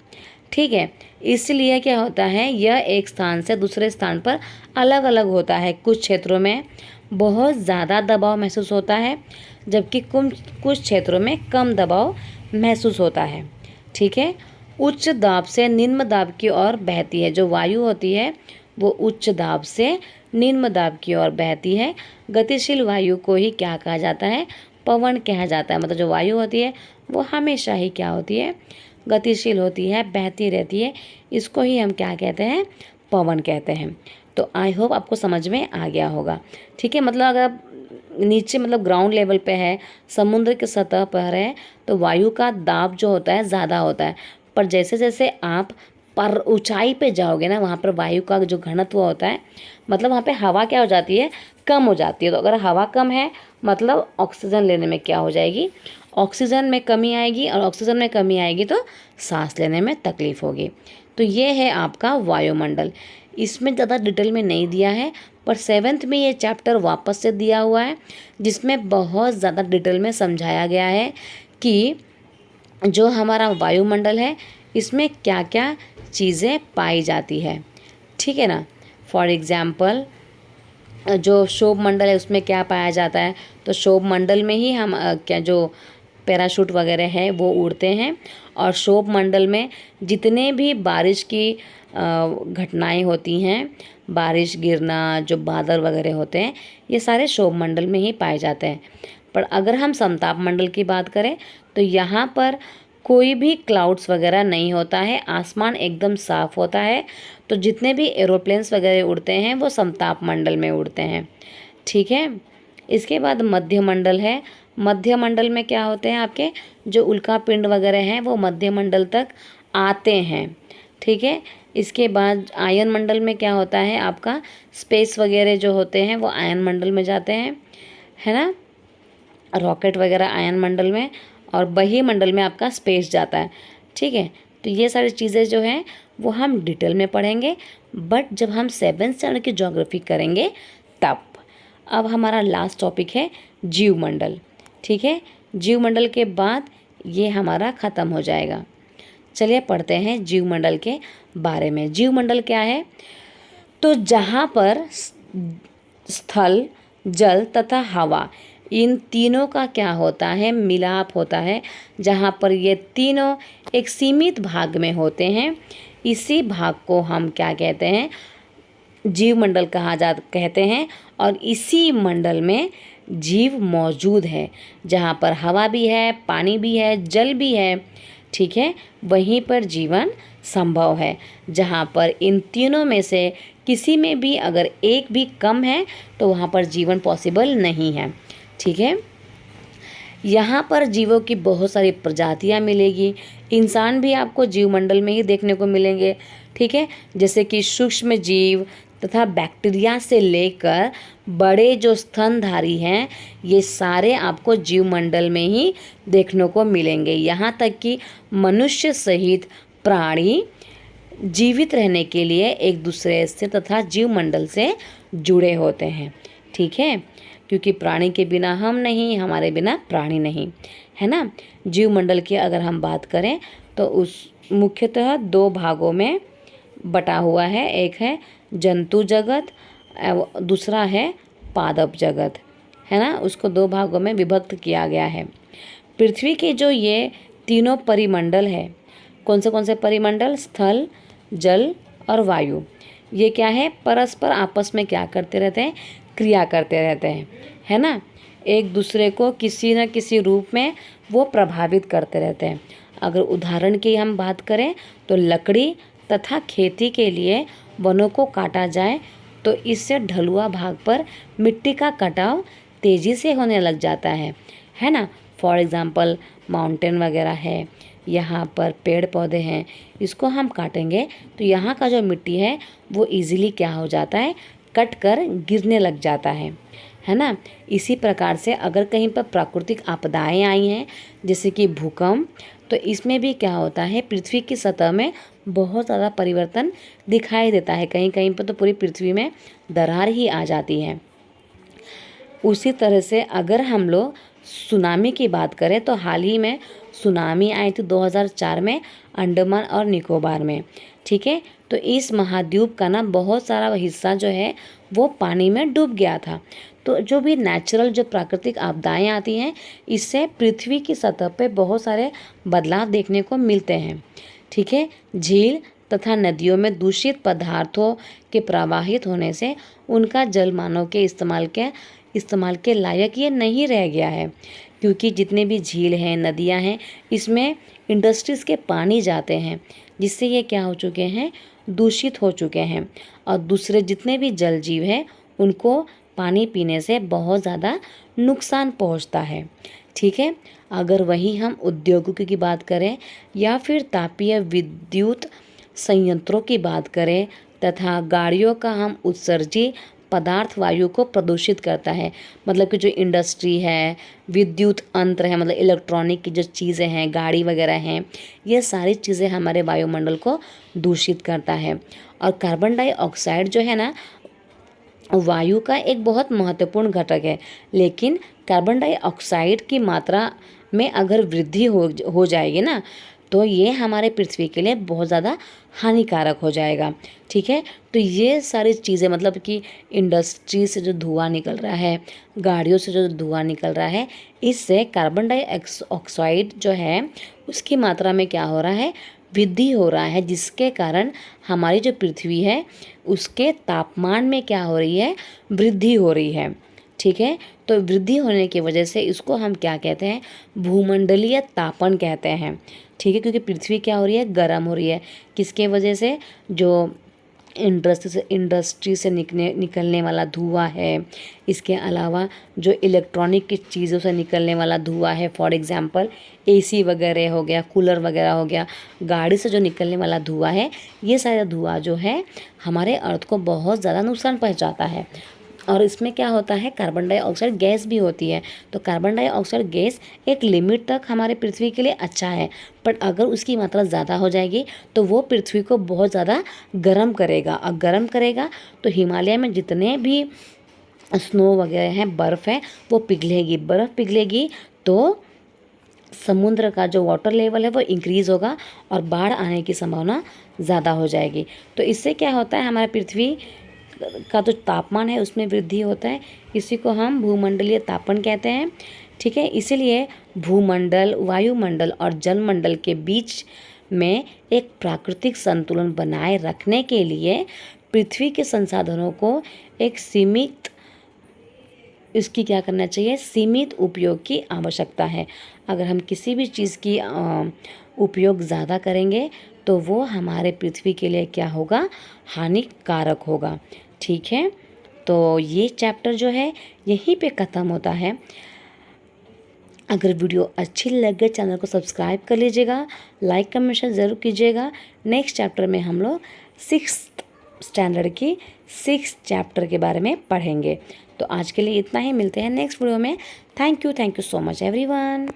ठीक है, इसलिए क्या होता है, यह एक स्थान से दूसरे स्थान पर अलग अलग होता है। कुछ क्षेत्रों में बहुत ज़्यादा दबाव महसूस होता है, जबकि कुछ क्षेत्रों में कम दबाव महसूस होता है। ठीक है, उच्च दाब से निम्न दाब की ओर बहती है। जो वायु होती है वो उच्च दाब से निम्न दाब की ओर बहती है। गतिशील वायु को ही क्या कहा जाता है, पवन कहा जाता है। मतलब जो वायु होती है वो हमेशा ही क्या होती है, गतिशील होती है, बहती रहती है। इसको ही हम क्या कहते हैं, पवन कहते हैं। तो आई होप आपको समझ में आ गया होगा। ठीक है, मतलब अगर आप नीचे मतलब ग्राउंड लेवल पे है, समुद्र की सतह पर है, तो वायु का दाब जो होता है ज़्यादा होता है। पर जैसे जैसे आप पर ऊंचाई पे जाओगे ना, वहाँ पर वायु का जो घनत्व होता है, मतलब वहाँ पे हवा क्या हो जाती है, कम हो जाती है। तो अगर हवा कम है मतलब ऑक्सीजन लेने में क्या हो जाएगी, ऑक्सीजन में कमी आएगी, और ऑक्सीजन में कमी आएगी तो सांस लेने में तकलीफ होगी। तो ये है आपका वायुमंडल। इसमें ज़्यादा डिटेल में नहीं दिया है, पर 7th में ये चैप्टर वापस से दिया हुआ है, जिसमें बहुत ज़्यादा डिटेल में समझाया गया है कि जो हमारा वायुमंडल है इसमें क्या क्या चीज़ें पाई जाती है। ठीक है ना। फॉर एग्ज़ाम्पल जो शोभ मंडल है उसमें क्या पाया जाता है, तो शोभ मंडल में ही हम क्या जो पैराशूट वगैरह है वो उड़ते हैं। और शोभ मंडल में जितने भी बारिश की घटनाएं होती हैं, बारिश गिरना, जो बादल वगैरह होते हैं, ये सारे शोभ मंडल में ही पाए जाते हैं। पर अगर हम समताप मंडल की बात करें तो यहाँ पर कोई भी क्लाउड्स वगैरह नहीं होता है, आसमान एकदम साफ होता है। तो जितने भी एरोप्लेन्स वगैरह उड़ते हैं वो समताप मंडल में उड़ते हैं। ठीक है, इसके बाद मध्य मंडल है। मध्य मंडल में क्या होते हैं, आपके जो उल्का पिंड वगैरह हैं वो मध्य मंडल तक आते हैं। ठीक है, इसके बाद आयन मंडल में क्या होता है, आपका स्पेस वगैरह जो होते हैं वो आयन मंडल में जाते हैं, है ना, रॉकेट वगैरह आयन मंडल में, और बही मंडल में आपका स्पेस जाता है। ठीक है, तो ये सारी चीज़ें जो हैं वो हम डिटेल में पढ़ेंगे, बट जब हम 7th स्टैंडर्ड की ज्योग्राफी करेंगे तब। अब हमारा लास्ट टॉपिक है जीवमंडल। ठीक है, जीवमंडल के बाद ये हमारा ख़त्म हो जाएगा। चलिए पढ़ते हैं जीवमंडल के बारे में। जीवमंडल क्या है, तो जहाँ पर स्थल, जल तथा हवा, इन तीनों का क्या होता है, मिलाप होता है। जहाँ पर ये तीनों एक सीमित भाग में होते हैं, इसी भाग को हम क्या कहते हैं, जीवमंडल कहते हैं। और इसी मंडल में जीव मौजूद है, जहाँ पर हवा भी है, पानी भी है, जल भी है। ठीक है, वहीं पर जीवन संभव है। जहाँ पर इन तीनों में से किसी में भी अगर एक भी कम है तो वहाँ पर जीवन पॉसिबल नहीं है। ठीक है, यहाँ पर जीवों की बहुत सारी प्रजातियाँ मिलेगी। इंसान भी आपको जीवमंडल में ही देखने को मिलेंगे। ठीक है, जैसे कि सूक्ष्म जीव तथा बैक्टीरिया से लेकर बड़े जो स्तनधारी हैं, ये सारे आपको जीवमंडल में ही देखने को मिलेंगे। यहाँ तक कि मनुष्य सहित प्राणी जीवित रहने के लिए एक दूसरे से तथा जीवमंडल से जुड़े होते हैं। ठीक है, क्योंकि प्राणी के बिना हम नहीं, हमारे बिना प्राणी नहीं, है ना। जीवमंडल की अगर हम बात करें तो उस मुख्यतः 2 भागों में बटा हुआ है। एक है जंतु जगत, दूसरा है पादप जगत, है ना। उसको 2 भागों में विभक्त किया गया है। पृथ्वी के जो ये तीनों परिमंडल है, कौन से परिमंडल, स्थल, जल और वायु, ये क्या है, परस्पर आपस में क्या करते रहते हैं, क्रिया करते रहते हैं, है ना। एक दूसरे को किसी न किसी रूप में वो प्रभावित करते रहते हैं। अगर उदाहरण की हम बात करें तो लकड़ी तथा खेती के लिए वनों को काटा जाए तो इससे ढलुआ भाग पर मिट्टी का कटाव तेज़ी से होने लग जाता है ना। फॉर एग्ज़ाम्पल माउंटेन वगैरह है यहाँ पर पेड़ पौधे हैं, इसको हम काटेंगे तो यहाँ का जो मिट्टी है वो इजीली क्या हो जाता है, कट कर गिरने लग जाता है ना। इसी प्रकार से अगर कहीं पर प्राकृतिक आपदाएं आई हैं जैसे कि भूकंप, तो इसमें भी क्या होता है, पृथ्वी की सतह में बहुत ज़्यादा परिवर्तन दिखाई देता है। कहीं कहीं पर तो पूरी पृथ्वी में दरार ही आ जाती है। उसी तरह से अगर हम लोग सुनामी की बात करें तो हाल ही में सुनामी आई थी 2004 में अंडमान और निकोबार में, ठीक है। तो इस महाद्वीप का ना बहुत सारा हिस्सा जो है वो पानी में डूब गया था। तो जो भी नेचुरल जो प्राकृतिक आपदाएं आती हैं, इससे पृथ्वी की सतह पे बहुत सारे बदलाव देखने को मिलते हैं, ठीक है। झील तथा नदियों में दूषित पदार्थों के प्रवाहित होने से उनका जल मानव के इस्तेमाल के लायक ये नहीं रह गया है, क्योंकि जितने भी झील हैं, नदियां हैं, इसमें इंडस्ट्रीज़ के पानी जाते हैं, जिससे ये क्या हो चुके हैं, दूषित हो चुके हैं। और दूसरे जितने भी जल जीव हैं उनको पानी पीने से बहुत ज़्यादा नुकसान पहुंचता है, ठीक है। अगर वहीं हम उद्योगों की बात करें या फिर तापीय विद्युत संयंत्रों की बात करें तथा गाड़ियों का हम उत्सर्जित पदार्थ वायु को प्रदूषित करता है। मतलब कि जो इंडस्ट्री है, विद्युत यंत्र है, मतलब इलेक्ट्रॉनिक की जो चीज़ें हैं, गाड़ी वगैरह हैं, ये सारी चीज़ें हमारे वायुमंडल को दूषित करता है। और कार्बन डाइऑक्साइड जो है ना, वायु का एक बहुत महत्वपूर्ण घटक है, लेकिन कार्बन डाइऑक्साइड की मात्रा में अगर वृद्धि हो जाएगी ना, तो ये हमारे पृथ्वी के लिए बहुत ज़्यादा हानिकारक हो जाएगा, ठीक है। तो ये सारी चीज़ें, मतलब कि इंडस्ट्री से जो धुआं निकल रहा है, गाड़ियों से जो धुआं निकल रहा है, इससे कार्बन डाइऑक्साइड जो है उसकी मात्रा में क्या हो रहा है, वृद्धि हो रहा है, जिसके कारण हमारी जो पृथ्वी है उसके तापमान में क्या हो रही है, वृद्धि हो रही है, ठीक है। तो वृद्धि होने की वजह से इसको हम क्या कहते हैं, भूमंडलीय तापन कहते हैं, ठीक है। क्योंकि पृथ्वी क्या हो रही है, गर्म हो रही है, किसके वजह से, जो इंडस्ट्री से निकलने वाला धुआं है, इसके अलावा जो इलेक्ट्रॉनिक की चीज़ों से निकलने वाला धुआं है, फॉर एग्जांपल एसी वगैरह हो गया, कूलर वगैरह हो गया, गाड़ी से जो निकलने वाला धुआं है, ये सारा धुआं जो है हमारे अर्थ को बहुत ज़्यादा नुकसान पहुंचाता है। और इसमें क्या होता है, कार्बन डाइऑक्साइड गैस भी होती है। तो कार्बन डाइऑक्साइड गैस एक लिमिट तक हमारे पृथ्वी के लिए अच्छा है, बट अगर उसकी मात्रा ज़्यादा हो जाएगी तो वो पृथ्वी को बहुत ज़्यादा गर्म करेगा। और गर्म करेगा तो हिमालय में जितने भी स्नो वगैरह हैं, बर्फ़ है, वो पिघलेगी। बर्फ़ पिघलेगी तो समुद्र का जो वाटर लेवल है वो इंक्रीज़ होगा और बाढ़ आने की संभावना ज़्यादा हो जाएगी। तो इससे क्या होता है, हमारा पृथ्वी का जो तापमान है उसमें वृद्धि होता है। इसी को हम भूमंडलीय तापन कहते हैं, ठीक है। इसीलिए भूमंडल, वायुमंडल और जलमंडल के बीच में एक प्राकृतिक संतुलन बनाए रखने के लिए पृथ्वी के संसाधनों को एक सीमित, इसकी क्या करना चाहिए, सीमित उपयोग की आवश्यकता है। अगर हम किसी भी चीज़ की उपयोग ज़्यादा करेंगे तो वो हमारे पृथ्वी के लिए क्या होगा, हानिकारक होगा, ठीक है। तो ये चैप्टर जो है यहीं पे ख़त्म होता है। अगर वीडियो अच्छी लगे चैनल को सब्सक्राइब कर लीजिएगा, लाइक कमेंट शेयर ज़रूर कीजिएगा। नेक्स्ट चैप्टर में हम लोग 6th स्टैंडर्ड की 6th चैप्टर के बारे में पढ़ेंगे। तो आज के लिए इतना ही, मिलते हैं नेक्स्ट वीडियो में। Thank you so much everyone.